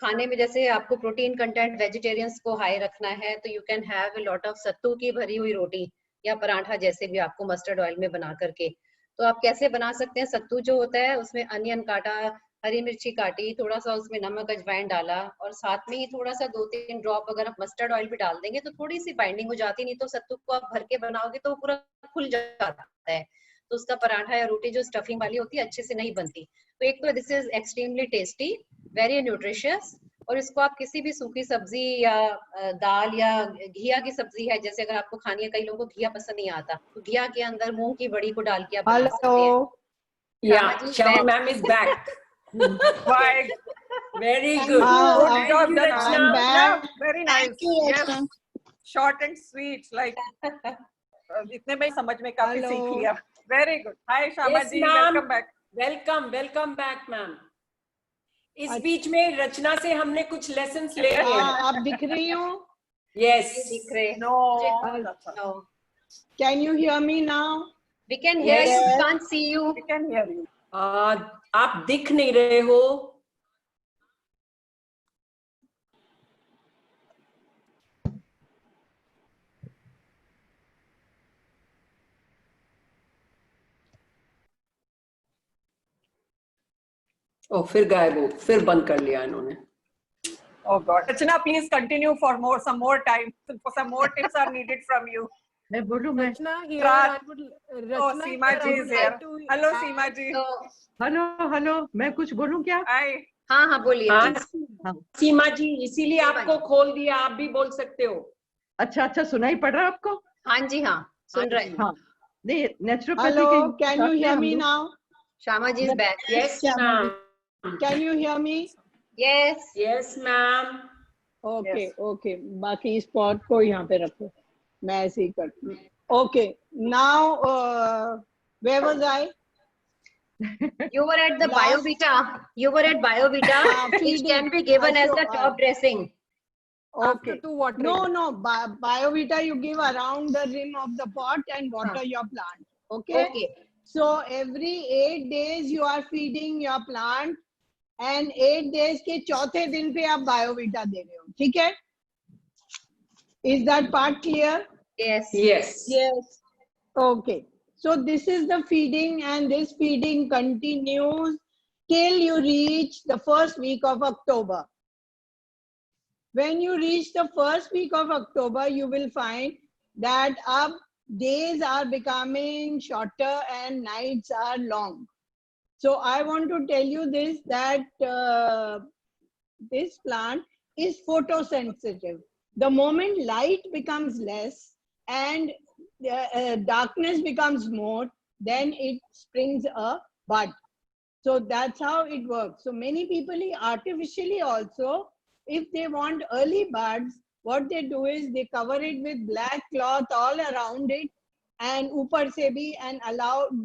खाने में जैसे आपको प्रोटीन कंटेंट वेजिटेरियंस को हाई रखना है तो you can have a lot of sattu की भरी हुई रोटी या पराठा, जैसे भी आपको मस्टर्ड ऑयल में बना करके। तो आप कैसे बना सकते हैं, सत्तू जो होता है उसमें अनियन काटा, हरी मिर्ची काटी, थोड़ा सा उसमें नमक अजवाइन डाला, और साथ में ही थोड़ा सा 2-3 ड्रॉप अगर आप मस्टर्ड ऑयल भी डाल देंगे तो थोड़ी सी बाइंडिंग हो जाती है। नहीं तो सत्तू को आप भर के बनाओगे तो पूरा खुल जाता है, तो उसका पराठा या रोटी जो स्टफिंग वाली होती है अच्छे से नहीं बनती। तो एक तो this is extremely tasty, very nutritious, और इसको आप किसी भी सूखी सब्जी या दाल या घिया की सब्जी है, जैसे अगर आपको खानी है, कई लोगों को घिया पसंद नहीं आता, तो घिया के अंदर मूंग की बड़ी को डाल के आप बना सकते हैं। Yeah, Shama ma'am is back. Bye. Very good. Good job, Thank you, Rachna. Rachna. Yeah, very nice. Thank you, Yes, Rachna. short and sweet. Like इतने में ही समझ में काफी सीख लिया. Very good. Hi, Shama Yes, ji. ma'am. Welcome back. Welcome back, ma'am. इस बीच में रचना से हमने कुछ लेसन्स ले लिए हैं। आप दिख रही हो? Yes. दिख रहे। No. No. Can you hear me now? We can hear Yes. you, we can't see you. We can hear you. आप दिख नहीं रहे हो। ओ, फिर गायब हो, फिर बंद कर लिया इन्होंने। Oh God. Rachna, please continue for some more time. Some more tips are needed from you. मैं बोलूं मैं? Rachna here, Raj. I would, Oh, Rachna Seema here, ji I is would here. like to Hello, Seema ji. तो hello, मैं कुछ बोलूं क्या? Hi. हाँ बोलिए। हाँ, सीमा जी, इसीलिए आपको खोल दिया, आप भी बोल सकते हो। अच्छा, सुनाई पड़ रहा है आपको? हाँ जी, हाँ सुन रहे हैं। हाँ, नहीं naturopathy Hello, can you hear me now? Shama ji is back. Yes, ma'am. Can you hear me? Yes. Yes, ma'am. Okay, Yes. okay. बाकी स्पॉट को यहाँ पे रखो, मैं ऐसे ही करती हूँ। Okay, now where was I? You were at the Last- BioVita. You were at BioVita, which feeding. can be given as the So, top dressing. after Okay. 2 watering. No. BioVita you give around the rim of the pot and water your plant. Okay. Okay. So every 8 days you are feeding your plant, and 8 days के चौथे दिन पे आप BioVita दे रहे हो, ठीक है? Is that part clear? Yes. Yes. Yes. Okay. So this is the feeding, and this feeding continues till you reach the first week of October. When you reach the first week of October, you will find that up days are becoming shorter and nights are long. So I want to tell you this, that this plant is photosensitive. The moment light becomes less and darkness becomes more, then it springs a bud. So that's how it works. So many people artificially also, if they want early buds, what they do is they cover it with black cloth all around it, and upar se bhi, and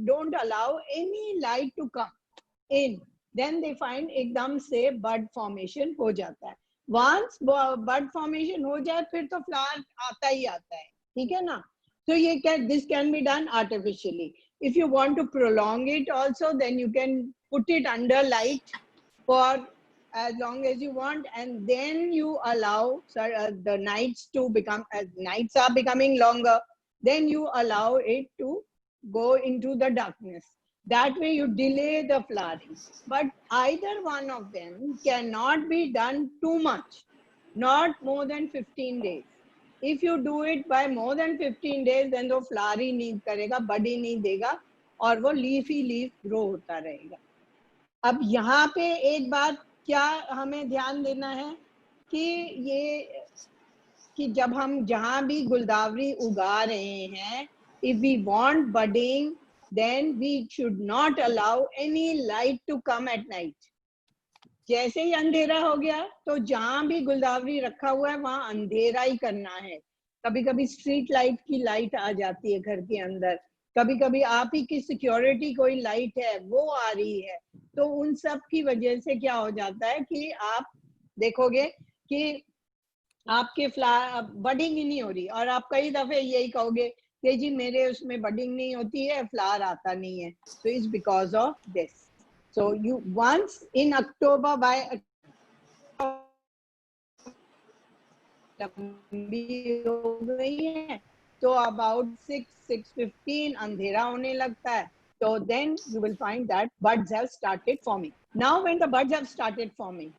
don't allow any light to come in. Then they find ekdam se bud formation ho jata hai. Once bud formation ho jaye, फिर तो flower आता ही आता है, ठीक है ना? So this can be done artificially. If you want to prolong it also, then you can put it under light for as long as you want, and then you allow the nights to become, as nights are becoming longer, then you allow it to go into the darkness. That way you delay the flowering. But either one of them cannot be done too much, not more than 15 days. if you do it by more than 15 days, then वो flower ही नहीं करेगा, bud ही नहीं देगा, और वो leaf grow होता रहेगा. अब यहाँ पे एक बात क्या हमें ध्यान देना है कि जब हम जहाँ भी गुलदावरी उगा रहे हैं, if we want budding, then we should not allow any light to come at night. जैसे ही अंधेरा हो गया तो जहाँ भी गुलदावरी रखा हुआ है वहाँ अंधेरा ही करना है. कभी कभी स्ट्रीट लाइट की लाइट आ जाती है घर के अंदर, कभी कभी आप ही की सिक्योरिटी कोई लाइट है वो आ रही है, तो उन सब की वजह से क्या हो जाता है कि आप देखोगे कि आपके फ्लावर बडिंग ही नहीं हो रही, और आप कई दफे यही कहोगे कि जी मेरे उसमें बडिंग नहीं होती है, फ्लावर आता नहीं है. So it's because of this. So you once in October by लंबी हो गई है तो about 6:15 अंधेरा होने लगता है, so then you will find that buds have started forming. Now when the buds have started forming,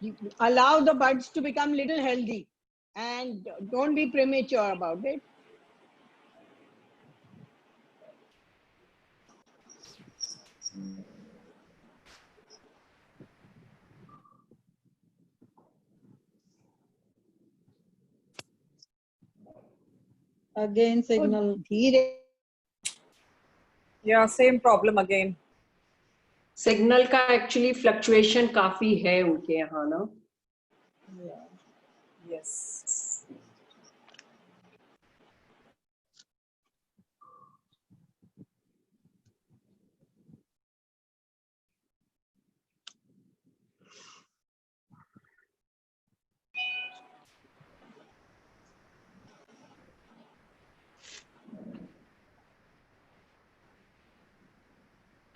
you allow the buds to become little healthy and don't be premature about it. Again signal. धीरे. Yeah, same problem again. Signal का actually fluctuation काफी है उनके यहाँ ना. Yes.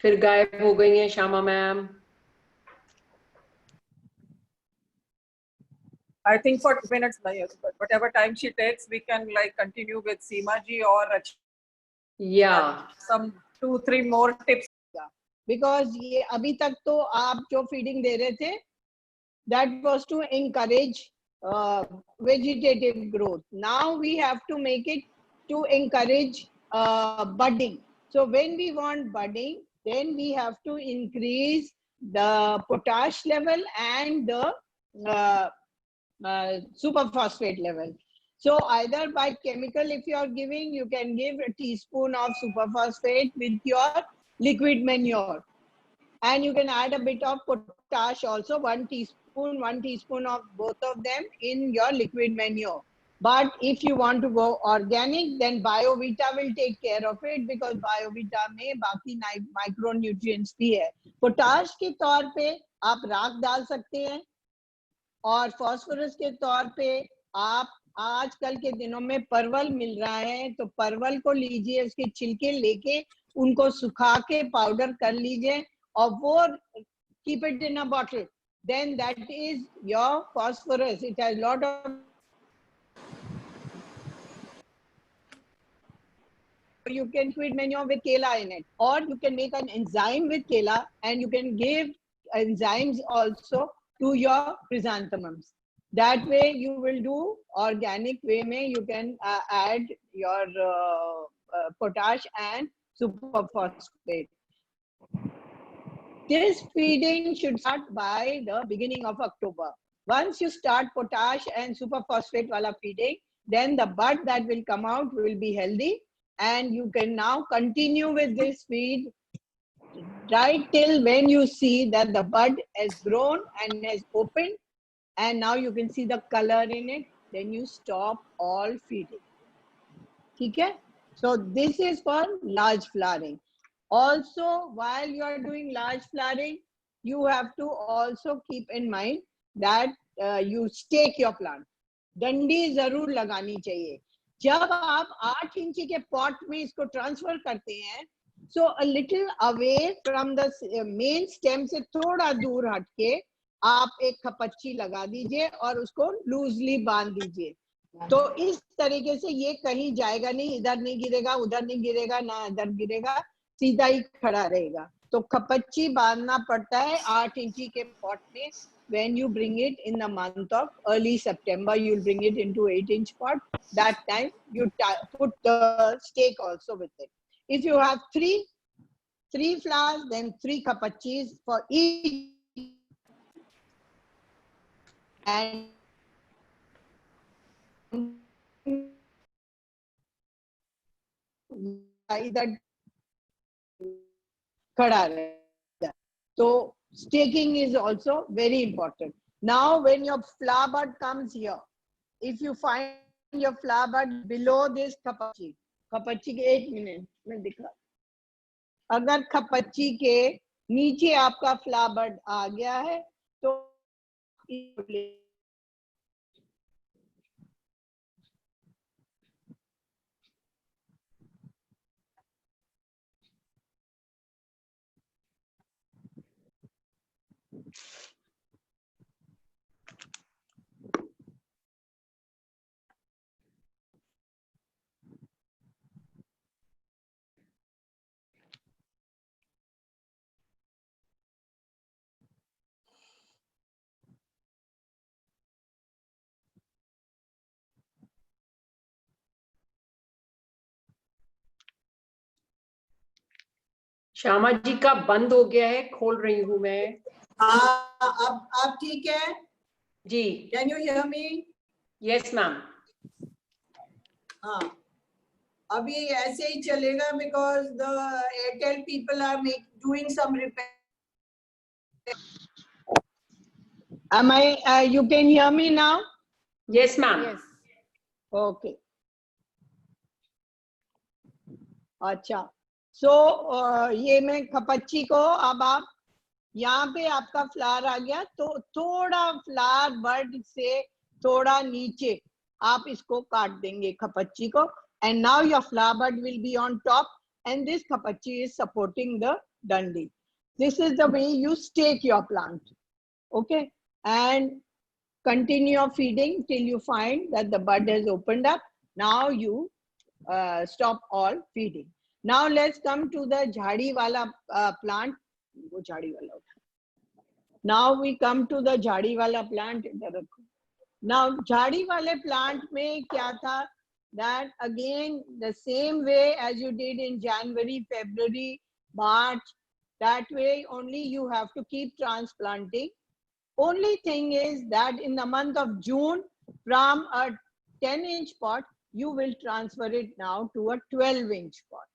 फिर गायब हो गई हैं Shyama ma'am. I think for minutes, whatever time she takes, we can like continue with Seema ji or Yeah. some 2-3 more tips. Because ये अभी तक तो आप जो फीडिंग दे रहे थे, that was to encourage vegetative growth. Now we have to make it to encourage budding. So when we want budding, then we have to increase the potash level and the superphosphate level. So either by chemical, if you are giving, you can give a teaspoon of superphosphate with your liquid manure, and you can add a bit of potash also, 1 teaspoon of both of them in your liquid manure. But if you want to go organic, then BioVita will take care of it, because BioVita में बाकी micronutrients भी है. Potash के तौर पे आप राख डाल सकते हैं, और फास्फोरस के तौर पे आप आजकल के दिनों में परवल मिल रहा है, तो परवल को लीजिए, उसके छिलके लेके उनको सुखा के पाउडर कर लीजिए, और वो keep it in a bottle. Then that is your phosphorus. It has lot of, you can feed manure with kela in it, or you can make an enzyme with kela, and you can give enzymes also to your chrysanthemums. That way you will do organic way mein, you can add your potash and superphosphate. This feeding should start by the beginning of October. Once you start potash and superphosphate wala feeding, then the bud that will come out will be healthy, and you can now continue with this feed right till when you see that the bud has grown and has opened, and now you can see the color in it. Then you stop all feeding. Okay? So this is for large flowering. Also, while you are doing large flowering, you have to also keep in mind that you stake your plant. डंडी जरूर लगानी चाहिए. जब आप 8 इंची के pot में इसको ट्रांसफर करते हैं, so a little away from the main stem से थोड़ा दूर हटके आप एक खपच्ची लगा दीजिए और उसको लूजली बांध दीजिए. तो इस तरीके से ये कहीं जाएगा नहीं, इधर नहीं गिरेगा, उधर नहीं गिरेगा, ना इधर गिरेगा, सीधा ही खड़ा रहेगा. तो खपच्ची बांधना पड़ता है 8 इंची के पॉट में. when you bring it in the month of early September, you'll bring it into 8-inch pot. That time you put the stake also with it. If you have three flowers, then 3 kapachis for each, and either khada rahega. So staking is also very important. Now when your flower bud comes here, if you find your flower bud below this kapachi के 1 minute में दिखा, अगर खपच्ची के नीचे आपका flower bud आ गया है तो श्यामा जी का बंद हो गया है, खोल रही हूँ मैं। अब ठीक है जी। Can you hear me? Yes ma'am. हाँ, अभी ऐसे ही चलेगा because the Airtel people are doing some repair. Am I? You can hear me now? Yes, ma'am. Yes. Okay. अच्छा, so ये मैं खपच्ची को अब आप यहाँ पे आपका फ्लावर आ गया तो थोड़ा फ्लावर बड से थोड़ा नीचे आप इसको काट देंगे खपच्ची को, and now your flower bud will be on top and this khapachchi is supporting the dandi. This is the way you stake your plant. Okay, and continue your feeding till you find that the bud has opened up. Now you stop all feeding. Now let's come to the jhadi wala plant. Now we come to the jhadi wala plant. Now jhadi wale plant mein kya tha? That again the same way as you did in January, February, March, that way only you have to keep transplanting. Only thing is that in the month of June, from a 10-inch pot, you will transfer it now to a 12-inch pot.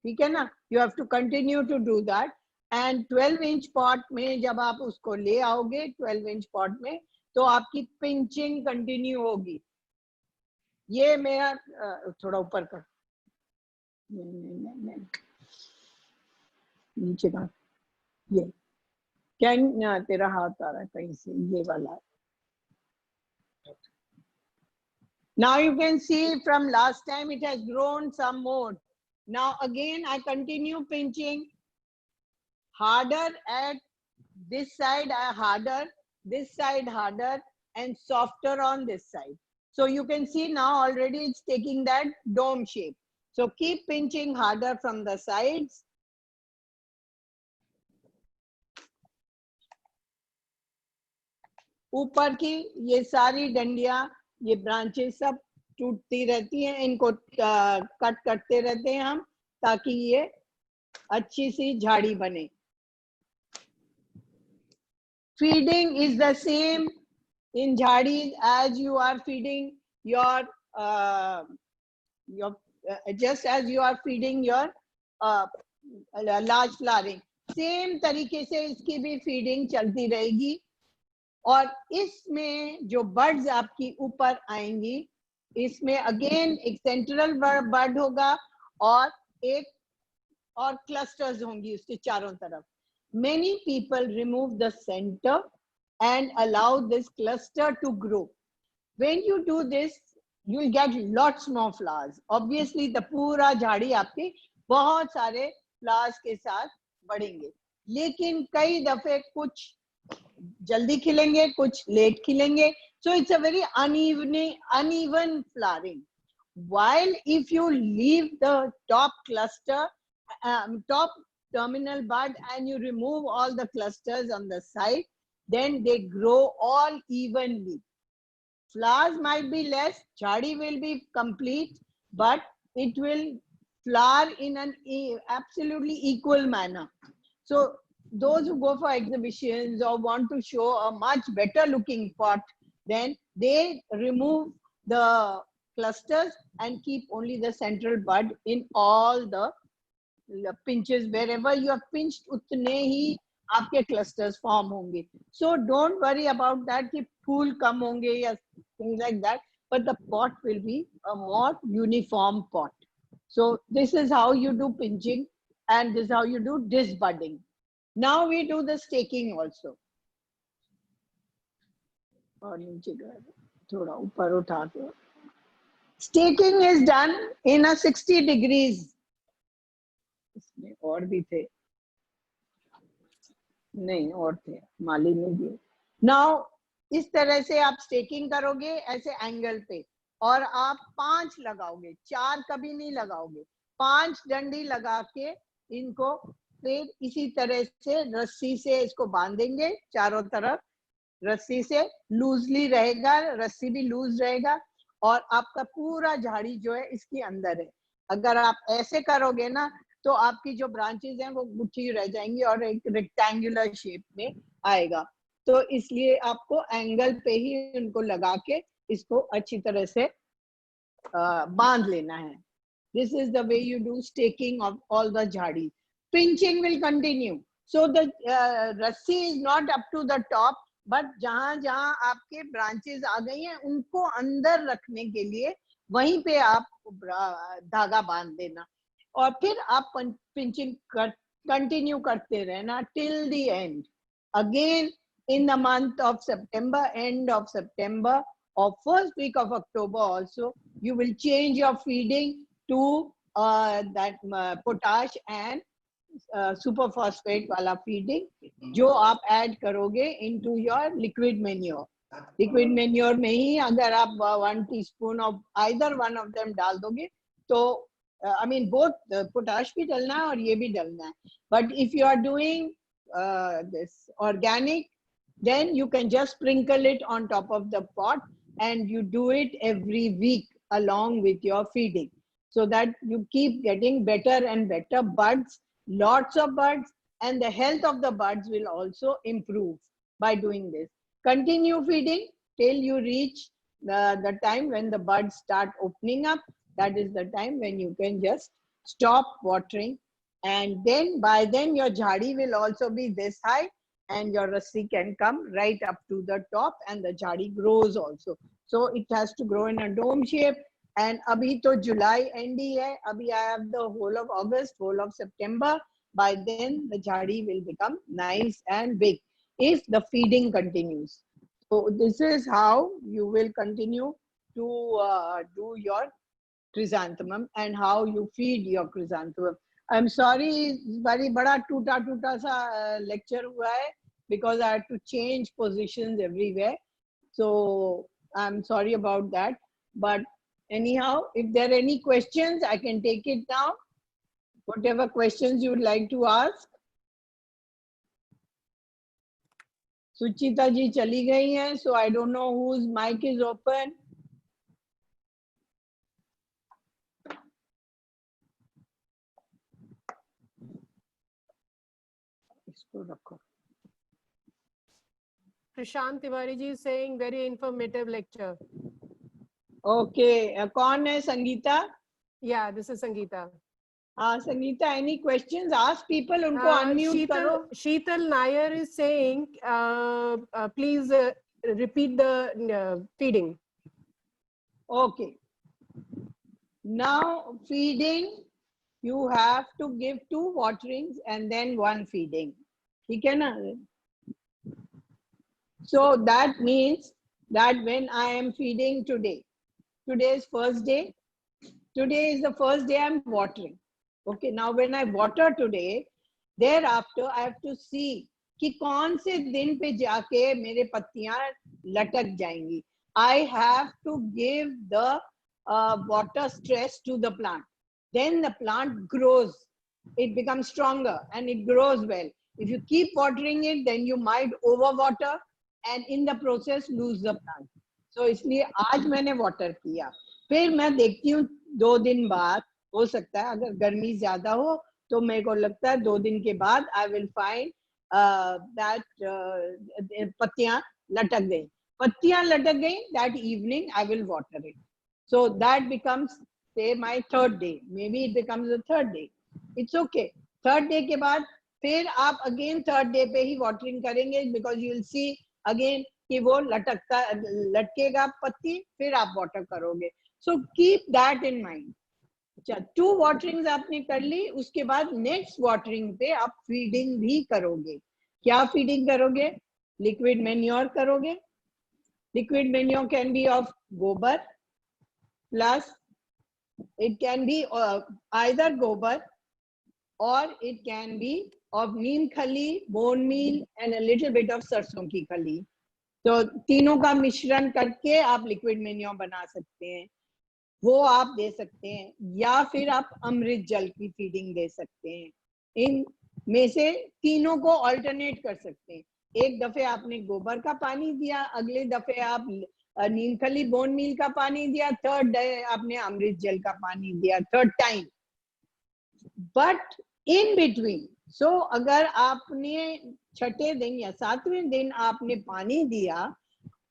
ठीक है ना? You have to continue to do that. And 12-inch pot में जब आप उसको ले आओगे 12-inch pot में, तो आपकी pinching continue होगी. ये मैं थोड़ा ऊपर कर, नीचे का ये क्या तेरा हाथ आ रहा है कहीं से, ये वाला. Now you can see from last time it has grown some more. Now again I continue pinching harder at this side, harder, this side harder, and softer on this side. So you can see now already it's taking that dome shape. So keep pinching harder from the sides. ऊपर की ये सारी डंडियां, ये branches सब टूटती रहती हैं, इनको कट करते रहते हैं हम ताकि ये अच्छी सी झाड़ी बने. Feeding is the same in jhadis as you are feeding your just as you are feeding your large flowering. Same तरीके से इसकी भी feeding चलती रहेगी. और इसमें जो बर्ड्स आपकी ऊपर आएंगी, इसमें अगेन एक सेंट्रल बर्ड होगा और एक और क्लस्टर्स होंगी उसके चारों तरफ. Many people remove the center and allow this cluster to grow. When you do this, you will get lots more flowers. Obviously, the पूरा झाड़ी आपके बहुत सारे flowers के साथ बढ़ेंगे. लेकिन कई दफे कुछ जल्दी खिलेंगे, कुछ late खिलेंगे. So it's a very uneven flowering. While if you leave the top cluster, top terminal bud and you remove all the clusters on the side, then they grow all evenly. Flowers might be less, jhadi will be complete, but it will flower in an absolutely equal manner. So those who go for exhibitions or want to show a much better looking pot, then they remove the clusters and keep only the central bud in all the pinches. Wherever you have pinched, utne hi aapke clusters form honge. So don't worry about that ki phool kam honge ya things like that, but the pot will be a more uniform pot. So this is how you do pinching, and this is how you do disbudding. Now we do the staking also. और नीचे थोड़ा ऊपर उठा दो. Staking is done in a 60 degrees. इसमें और भी थे, नहीं और थे, माली ने दिए. Now इस तरह से आप स्टेकिंग करोगे ऐसे एंगल पे, और आप 5 लगाओगे, 4 कभी नहीं लगाओगे. 5 डंडी लगा के इनको फिर इसी तरह से रस्सी से इसको बांधेंगे चारों तरफ. रस्सी से लूजली रहेगा, रस्सी भी लूज रहेगा, और आपका पूरा झाड़ी जो है इसके अंदर है. अगर आप ऐसे करोगे ना तो आपकी जो ब्रांचेस हैं वो गुच्छी रह जाएंगी और एक रेक्टेंगुलर शेप में आएगा. तो इसलिए आपको एंगल पे ही उनको लगा के इसको अच्छी तरह से बांध लेना है. This is the way you do staking of all the jhadi. Pinching will continue. So the rassi is not up to the top, but जहाँ जहाँ आपके branches आ गई हैं उनको अंदर रखने के लिए वहीं पे आप धागा बांध देना, और फिर आप pinching continue करते रहना till the end. Again in the month of September, end of September or first week of October also, you will change your feeding to that potash and super phosphate वाला feeding जो आप add करोगे into your liquid manure. Liquid manure में ही अगर आप 1 teaspoon of either one of them डाल दोगे तो I mean both potash भी डलना है और ये भी डलना है. But if you are doing this organic, then you can just sprinkle it on top of the pot, and you do it every week along with your feeding, so that you keep getting better and better buds, lots of buds, and the health of the buds will also improve by doing this. Continue feeding till you reach the time when the buds start opening up. That is the time when you can just stop watering, and then by then your jhadi will also be this high and your rassi can come right up to the top, and the jhadi grows also. So it has to grow in a dome shape. And abhi to July end hi hai, abhi I have the whole of August, whole of September. By then the jhadi will become nice and big if the feeding continues. So this is how you will continue to do your chrysanthemum and how you feed your chrysanthemum. I'm sorry, very bada toota sa lecture hua hai because I had to change positions everywhere. So I'm sorry about that. But anyhow, if there are any questions, I can take it now. Whatever questions you would like to ask. Suchita ji chali gayi hai, so I don't know whose mic is open. Isko rakho. Prashant Tiwari ji is saying very informative lecture. Okay, kaun hai Sangeeta? Yeah, this is Sangeeta. Sangeeta, any questions? Ask people, unko unmute karo. Sheetal Nair is saying, please repeat the feeding. Okay. Now feeding, you have to give 2 waterings and then 1 feeding. ठीक है ना? So that means that when I am feeding today, today is first day. Today is the first day I'm watering. Okay, now when I water today, thereafter I have to see कि कौन से दिन पे जाके मेरे पत्तियां लटक जाएंगी. I have to give the water stress to the plant. Then the plant grows. It becomes stronger and it grows well. If you keep watering it, then you might overwater and in the process lose the plant. So इसलिए आज मैंने water किया, फिर मैं देखती हूँ 2 दिन बाद, हो सकता है अगर गर्मी ज्यादा हो तो मेरे को लगता है 2 दिन के बाद I will find that पत्तियां लटक गई, पत्तियां लटक गई, that evening I will water it. So that becomes say my 3rd day, maybe it becomes the 3rd day. It's okay. 3rd day के बाद फिर आप again 3rd day पे ही watering करेंगे, because you will see again कि वो लटकेगा पत्ती, फिर आप water करोगे. So keep that in mind. अच्छा, 2 वाटरिंग्स आपने कर ली, उसके बाद नेक्स्ट वाटरिंग पे आप फीडिंग भी करोगे. क्या फीडिंग करोगे? लिक्विड मैन्योर करोगे. Liquid manure can be of गोबर plus it can be either gobar or it can be of neem khali, bone meal and a little bit of सरसों की खली. तो तीनों का मिश्रण करके आप लिक्विड मैन्योर बना सकते हैं, वो आप दे सकते हैं, या फिर आप अमृत जल की फीडिंग दे सकते हैं. इन में से तीनों को अल्टरनेट कर सकते हैं. एक दफे आपने गोबर का पानी दिया, अगले दफे आप नीमखली बोन मील का पानी दिया, 3rd डे आपने अमृत जल का पानी दिया, 3rd time. But in between, so अगर आपने 6ठे दिन या 7वें दिन आपने पानी दिया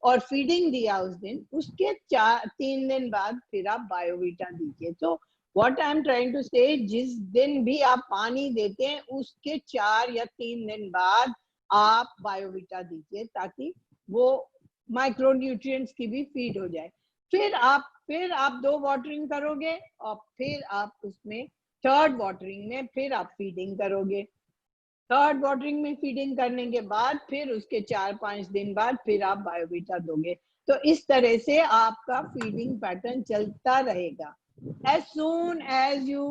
और फीडिंग दिया उस दिन, उसके 3 दिन बाद फिर आप बायोवीटा दीजिए. तो what I am trying to say, जिस दिन भी आप पानी देते हैं उसके 4 या 3 दिन बाद आप बायोवीटा दीजिए, ताकि वो माइक्रोन्यूट्रिएंट्स की भी फीड हो जाए. फिर आप 2 वाटरिंग करोगे और फिर आप उसमें 3rd वाटरिंग में फिर आप फीडिंग करोगे. 3rd वाटरिंग में फीडिंग करने के बाद फिर उसके 4-5 दिन बाद फिर आप बायोवीटा दोगे. तो इस तरह से आपका फीडिंग पैटर्न चलता रहेगा. As soon as you,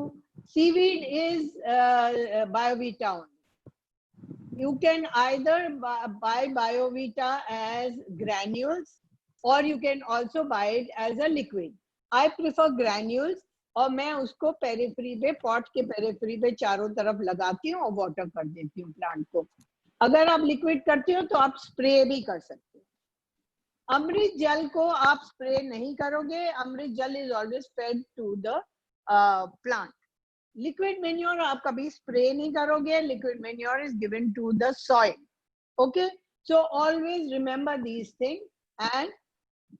seaweed is biovita only. You can either buy biovita as granules or you can also buy it as a liquid. I prefer granules और मैं उसको पेरिफेरी पे, पॉट के periphery पे चारों तरफ लगाती हूँ और वाटर कर देती हूँ प्लांट को. अगर आप लिक्विड करते हो तो आप स्प्रे भी कर सकते हो. अमृत जल को आप स्प्रे नहीं करोगे. Amrit jal is always fed to the plant. Liquid manure आप कभी स्प्रे नहीं करोगे. Liquid manure is given to the soil. Okay, so always remember these thing and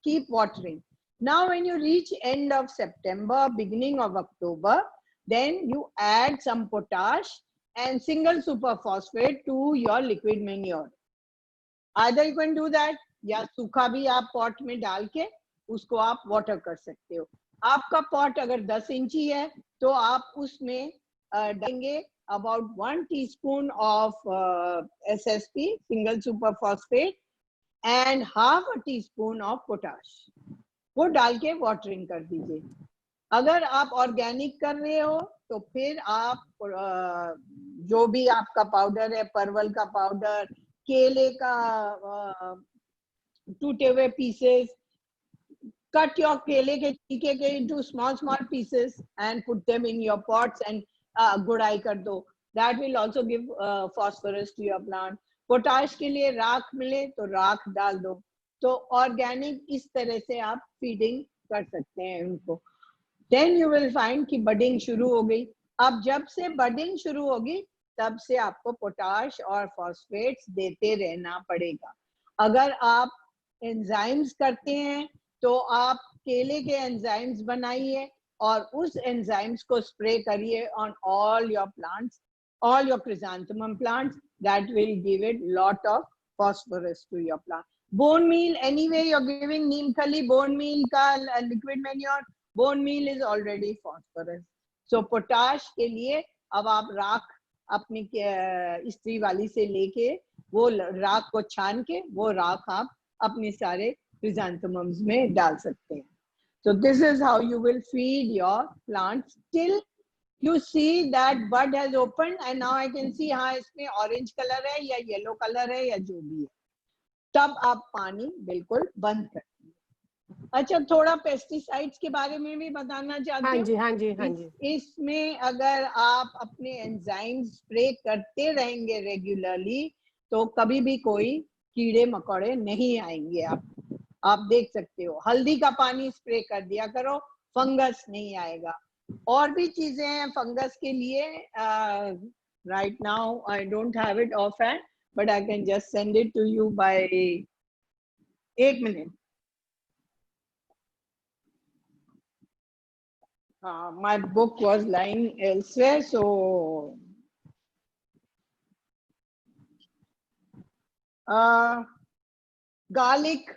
keep watering. Now when you reach end of September, beginning of October, then you add some potash and single superphosphate to your liquid manure. Either you can do that, या सूखा भी आप pot में डाल के उसको आप water कर सकते हो. आपका पॉट अगर 10 इंची है तो आप उसमें डालेंगे about 1 teaspoon of SSP, single superphosphate, and half a teaspoon of potash. वो डाल के वाटरिंग कर दीजिए. अगर आप ऑर्गेनिक कर रहे हो तो फिर आप जो भी आपका पाउडर है, परवल का पाउडर, केले का टूटे हुए पीसेस, cut your केले के छीके के into small pieces and put them in your pots and गुड़ाई कर दो. That will also give phosphorus to your plant. Potash के लिए राख मिले तो राख डाल दो. तो ऑर्गेनिक इस तरह से आप फीडिंग कर सकते हैं उनको. देन यू विल फाइंड कि बडिंग शुरू हो गई. अब जब से बडिंग शुरू होगी तब से आपको पोटाश और फॉस्फेट्स देते रहना पड़ेगा. अगर आप एंजाइम्स करते हैं तो आप केले के एंजाइम्स बनाइए और उस एंजाइम्स को स्प्रे करिए on all your plants, all your chrysanthemum plants. That will give it lot of phosphorus to your plant. Bone meal, anyway you're giving neem khali, bone meal ka liquid manure, bone meal is already phosphorus. So potash के लिए अब आप राख अपनी स्त्री वाली से लेके वो राख को छान के वो राख आप अपने सारे chrysanthemums में डाल सकते हैं. So this is how you will feed your plants till you see that bud has opened and now I can see हाँ इसमें orange color है या yellow color है या जो भी है, तब आप पानी बिल्कुल बंद कर दीजिए. अच्छा, थोड़ा पेस्टिसाइड्स के बारे में भी बताना चाहती हूँ। हाँ जी। इसमें अगर आप अपने एंजाइम स्प्रे करते रहेंगे रेगुलरली तो कभी भी कोई कीड़े मकोड़े नहीं आएंगे। आप देख सकते हो, हल्दी का पानी स्प्रे कर दिया करो, फंगस नहीं आएगा। और भी चीजें हैं फंगस के लिए। Right now I don't have it off hand, but I can just send it to you by 1 minute. My book was lying elsewhere, so garlic,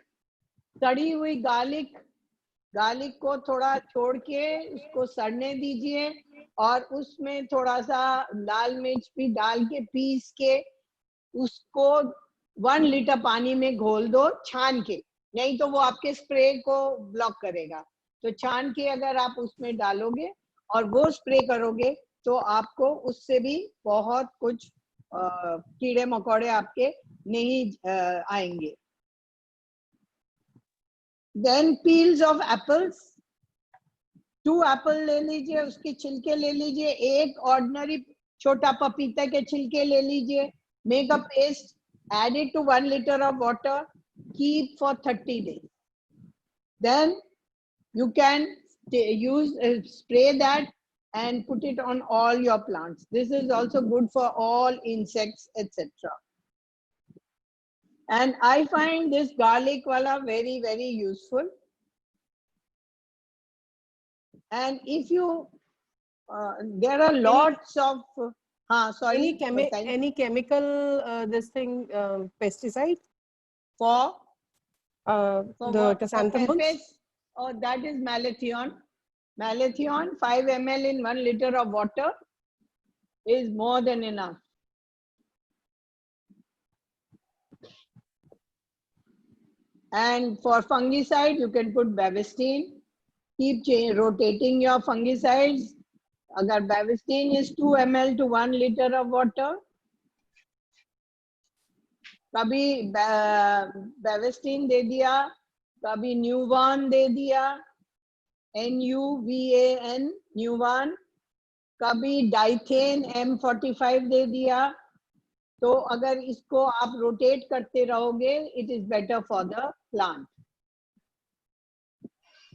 सड़ी हुई गार्लिक को थोड़ा छोड़ के उसको सड़ने दीजिए और उसमें थोड़ा सा लाल मिर्च भी डाल के पीस के उसको 1 लीटर पानी में घोल दो, छान के, नहीं तो वो आपके स्प्रे को ब्लॉक करेगा। तो छान के अगर आप उसमें डालोगे और वो स्प्रे करोगे तो आपको उससे भी बहुत कुछ कीड़े मकोड़े आपके नहीं आएंगे। Then peels of apples, 2 apple ले लीजिए, उसके छिलके ले लीजिए, एक ऑर्डिनरी छोटा पपीता के छिलके ले लीजिए, make a paste, add it to 1 liter of water, keep for 30 days. Then you can spray that and put it on all your plants. This is also good for all insects, etc. And I find this garlic wala very, very useful. And if you, there are lots of, sorry. Any chemical, this thing, pesticide? For The chrysanthemums? Oh, that is malathion. Malathion, 5 ml in 1 liter of water is more than enough. And for fungicide, you can put Bavistine. Keep rotating your fungicides. Agar Bavistine is 2 ml to 1 liter of water. कभी Bavistine दे दिया, कभी Nuvan दे दिया, NUVAN, Nuvan, कभी Dithane M45 दे दिया। तो अगर इसको आप रोटेट करते रहोगे, it is better for the plant.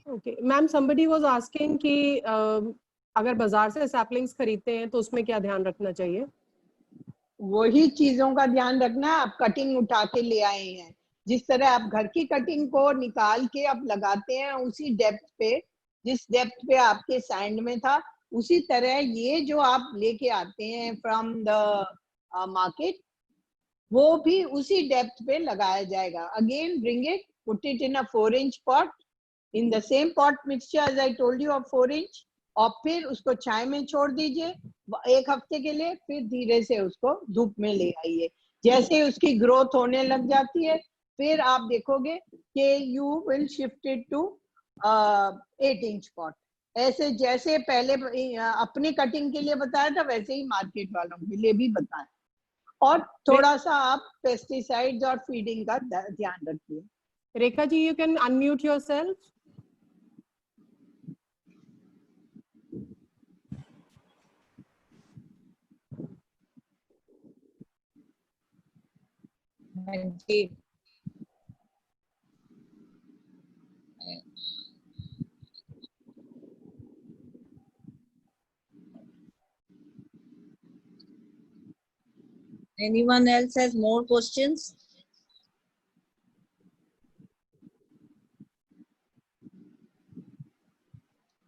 Okay, ma'am, somebody was asking कि अगर बाजार से सैपलिंग्स खरीदते हैं तो उसमें क्या ध्यान रखना चाहिए? वही चीजों का ध्यान रखना। आप कटिंग उठा के ले आए हैं, जिस तरह आप घर की कटिंग को निकाल के आप लगाते हैं उसी डेप्थ पे, जिस डेप्थ पे आपके सैंड में था, उसी तरह ये जो आप लेके आते हैं फ्रॉम द मार्केट, वो भी उसी डेप्थ पे लगाया जाएगा। Again bring it, put it in a 4 inch pot, in the same pot mixture as I told you of 4 inch, और फिर उसको छाया में छोड़ दीजिए 1 हफ्ते के लिए, फिर धीरे से उसको धूप में ले आइए। जैसे उसकी ग्रोथ होने लग जाती है, फिर आप देखोगे कि you will shift it to 8 inch pot। ऐसे जैसे पहले अपनी कटिंग के लिए बताया था, वैसे ही मार्केट वालों के लिए भी बताएं। और थोड़ा सा आप पेस्टिसाइड्स और फीडिंग का ध्यान रखिए। Rekha ji, you can unmute yourself. Anyone else has more questions?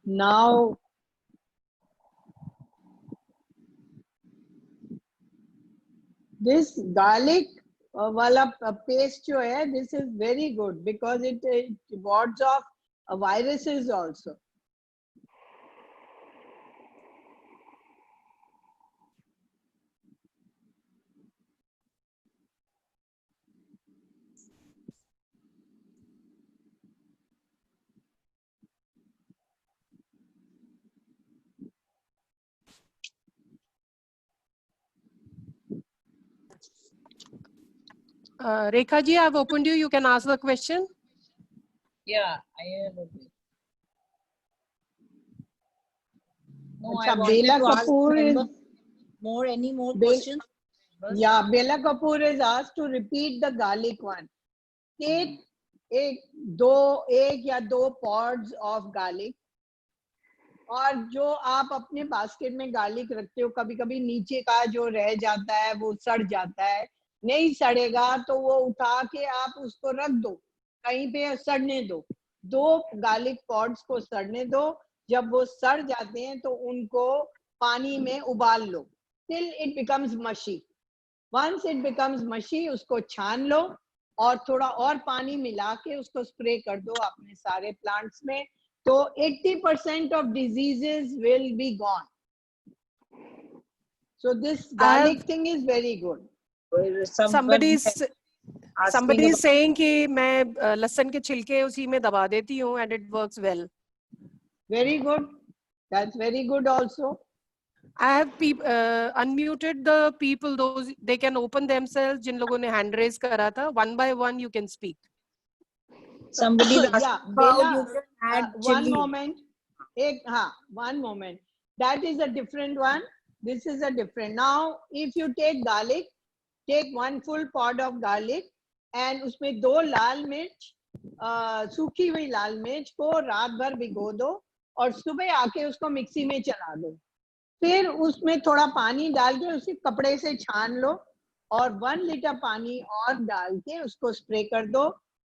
Now, this garlic wala paste जो है, this is very good because it wards off viruses also. Rekha ji, I've opened you. You can ask the question. Yeah, I have a bit. No, I अच्छा, wanted Bela to ask Kapoor is member more. Any more Bel- questions? yeah, Bela Kapoor is asked to repeat the garlic one. Take एक या दो pods of garlic, और जो आप अपने basket में garlic रखते हो, कभी कभी नीचे का जो रह जाता है वो सड़ जाता है, नहीं सड़ेगा तो वो उठा के आप उसको रख दो कहीं पे, सड़ने दो, 2 गार्लिक पॉड्स को सड़ने दो। जब वो सड़ जाते हैं तो उनको पानी में उबाल लो till it becomes mushy. Once it becomes mushy, उसको छान लो और थोड़ा और पानी मिला के उसको स्प्रे कर दो अपने सारे प्लांट्स में, तो 80% of diseases will be gone. So this garlic thing is very good. Somebody is saying कि मैं लहसुन के छिलके उसी में दबा देती हूँ and it works well. Very good. That's very good also. I have unmuted the people, those they can open themselves. जिन लोगों ने hand raise करा था, one by one you can speak. Somebody yeah, how you can add one chili. moment. One moment. That is a different one. This is a different. Now, if you take garlic, take 1 full pod of garlic and उसमें 2 लाल मिर्च, सूखी हुई लाल मिर्च को रात भर भिगो दो और सुबह आके उसको मिक्सी में चला दो। फिर उसमें थोड़ा पानी डाल के उसे कपड़े से छान लो और 1 लीटर पानी और डाल के उसको स्प्रे कर दो।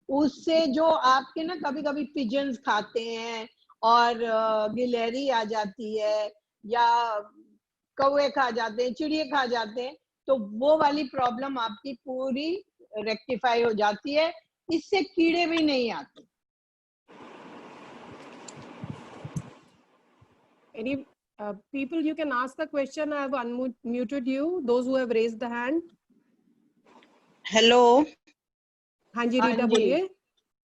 उससे जो आपके ना कभी कभी पिजन्स खाते हैं और गिलहरी आ जाती है या कौवे खा जाते हैं, चिड़िया खा जाते हैं, तो वो वाली प्रॉब्लम आपकी पूरी रेक्टिफाई हो जाती है। इससे कीड़े भी नहीं आते। Any people, you can ask the question. I have unmuted you. Those who have raised the hand. Hello. हाँ जी रीटा बोलिए।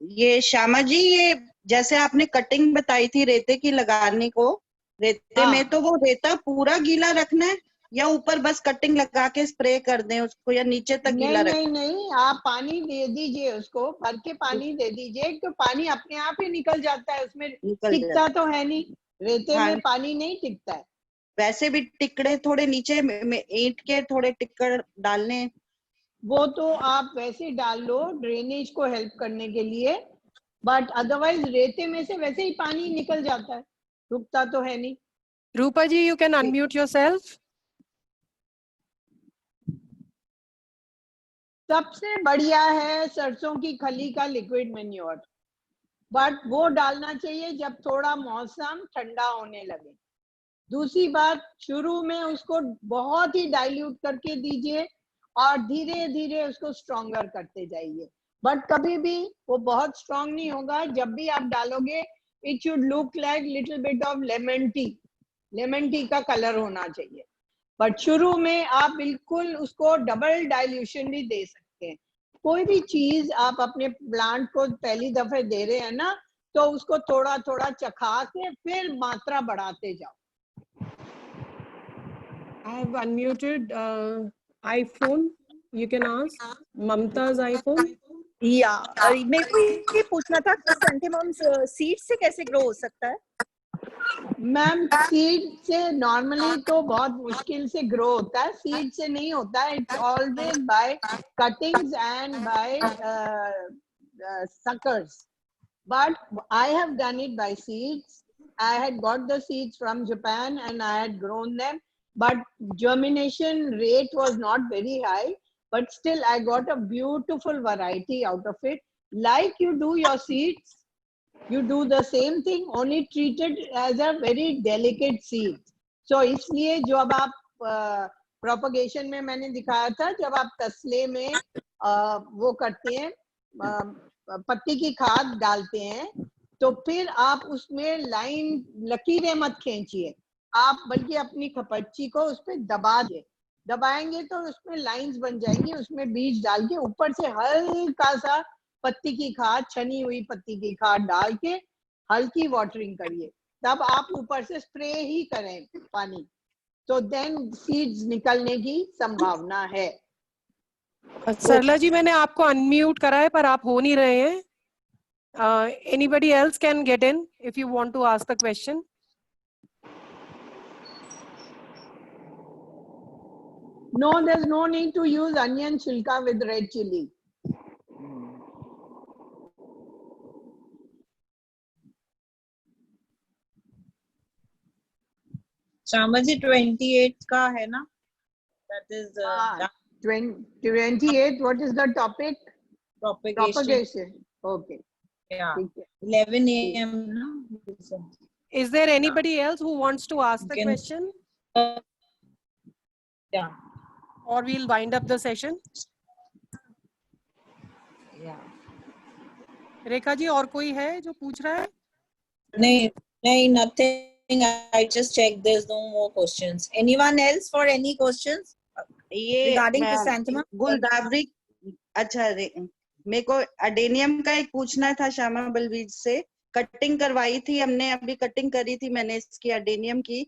ये श्यामा जी, ये जैसे आपने कटिंग बताई थी रेते की लगाने को, रेते में तो वो रेता पूरा गीला रखना है या ऊपर बस कटिंग लगा के स्प्रे कर दें उसको, या नीचे तक गीला रखना? नहीं, आप पानी दे दीजिए उसको, भर के पानी दे दीजिए, तो पानी अपने आप ही निकल जाता है, उसमें टिकता तो है नहीं, रेते में पानी नहीं टिकता है। वैसे भी टिकड़े थोड़े नीचे ईंट के थोड़े टिकड़ डालने, वो तो आप वैसे डाल लो ड्रेनेज को हेल्प करने के लिए, बट अदरवाइज रेते में से वैसे ही पानी निकल जाता है, रुकता तो है नहीं। रूपा जी, यू कैन अनम्यूट योरसेल्फ। सबसे बढ़िया है सरसों की खली का लिक्विड मैन्योर, बट वो डालना चाहिए जब थोड़ा मौसम ठंडा होने लगे। दूसरी बात, शुरू में उसको बहुत ही डाइल्यूट करके दीजिए और धीरे धीरे उसको स्ट्रॉन्गर करते जाइए, बट कभी भी वो बहुत स्ट्रॉन्ग नहीं होगा। जब भी आप डालोगे it should look like little bit of lemon tea का कलर होना चाहिए, बट शुरू में आप बिल्कुल उसको डबल डाइल्यूशन भी दे सकते हैं। कोई भी चीज आप अपने प्लांट को पहली दफे दे रहे हैं ना, तो उसको थोड़ा थोड़ा चखा के फिर मात्रा बढ़ाते जाओ। I have unmuted iPhone. You can ask Mamta's iPhone. मेरे को ये पूछना था, क्रिसैंथेमम्स सीड से कैसे ग्रो हो सकता है? मैम, सीड से नॉर्मली तो बहुत मुश्किल से ग्रो होता है, सीड से नहीं होता है। It's always by cuttings and by suckers, but I have done it by seeds. I had got the seeds from Japan and I had grown them, but germination rate was not very high, but still I got a beautiful variety out of it. Like you do your seeds, you do the same thing, only treat it as a very delicate seed. So इसलिए जब आप propagation में मैंने दिखाया था, जब आप तसले में वो करते हैं, पत्ती की खाद डालते हैं, तो फिर आप उसमें लाइन लकीरें मत खींचिए, आप बल्कि अपनी खपच्ची को उस पर दबाएंगे तो उसमें लाइंस बन जाएंगी। उसमें बीज डाल के ऊपर से हल्का सा पत्ती की खाद, छनी हुई पत्ती की खाद डाल के हल्की वाटरिंग करिए, तब आप ऊपर से स्प्रे ही करें पानी, तो देन सीड्स निकलने की संभावना है। सरला जी, मैंने आपको अनम्यूट करा है पर आप हो नहीं रहे हैं। Anybody else can get in if you want to ask the question. No, there's no need to use onion chilka with red chili. Shama ji 28 का है ना? That is 28. What is the topic? Propagation. Okay. Yeah. 11 a.m. no? Is there anybody else who wants to ask the question? Yeah. Or we'll wind up the session. Yeah. Rekha ji और कोई है जो पूछ रहा है? नहीं, nothing. I just checked. There's no more questions. Anyone else for any questions regarding chrysanthemum? गुलदावरी, अच्छा मेरे को अडेनियम का एक पूछना था श्यामा बलवीर से। कटिंग करवाई थी हमने, अभी कटिंग करी थी मैंने इसकी अडेनियम की,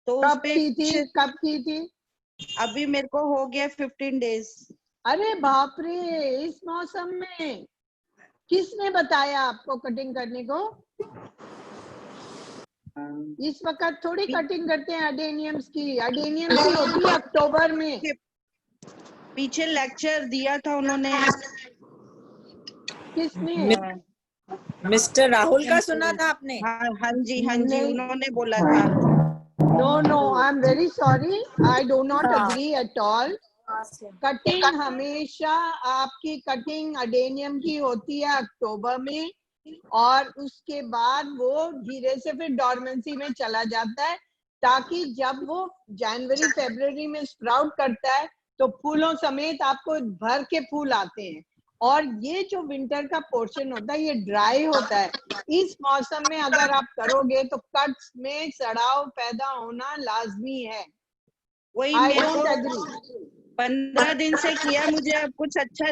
तो कब की थी? अभी मेरे को हो गया 15 डेज। अरे बाप रे, इस मौसम में किसने बताया आपको कटिंग करने को? इस वक्त थोड़ी कटिंग करते हैं अडेनियम्स की। अडेनियम की होती है अक्टूबर में। पीछे लेक्चर दिया था उन्होंने। किसने? मिस्टर राहुल का सुना था आपने? हाँ जी, उन्होंने बोला था। No, I'm very sorry. I do not agree at all. Cutting हमेशा आपकी कटिंग अडेनियम की होती है अक्टूबर में, और उसके बाद वो धीरे से फिर डॉर्मेंसी में चला जाता है, ताकि जब वो जनवरी फरवरी में स्प्राउट करता है तो फूलों समेत आपको भर के फूल आते हैं। और ये जो विंटर का पोर्शन होता है ये ड्राई होता है। इस मौसम में अगर आप करोगे तो कट्स में सड़ाव पैदा होना लाजमी है। वही 15 दिन से किया, मुझे अब कुछ अच्छा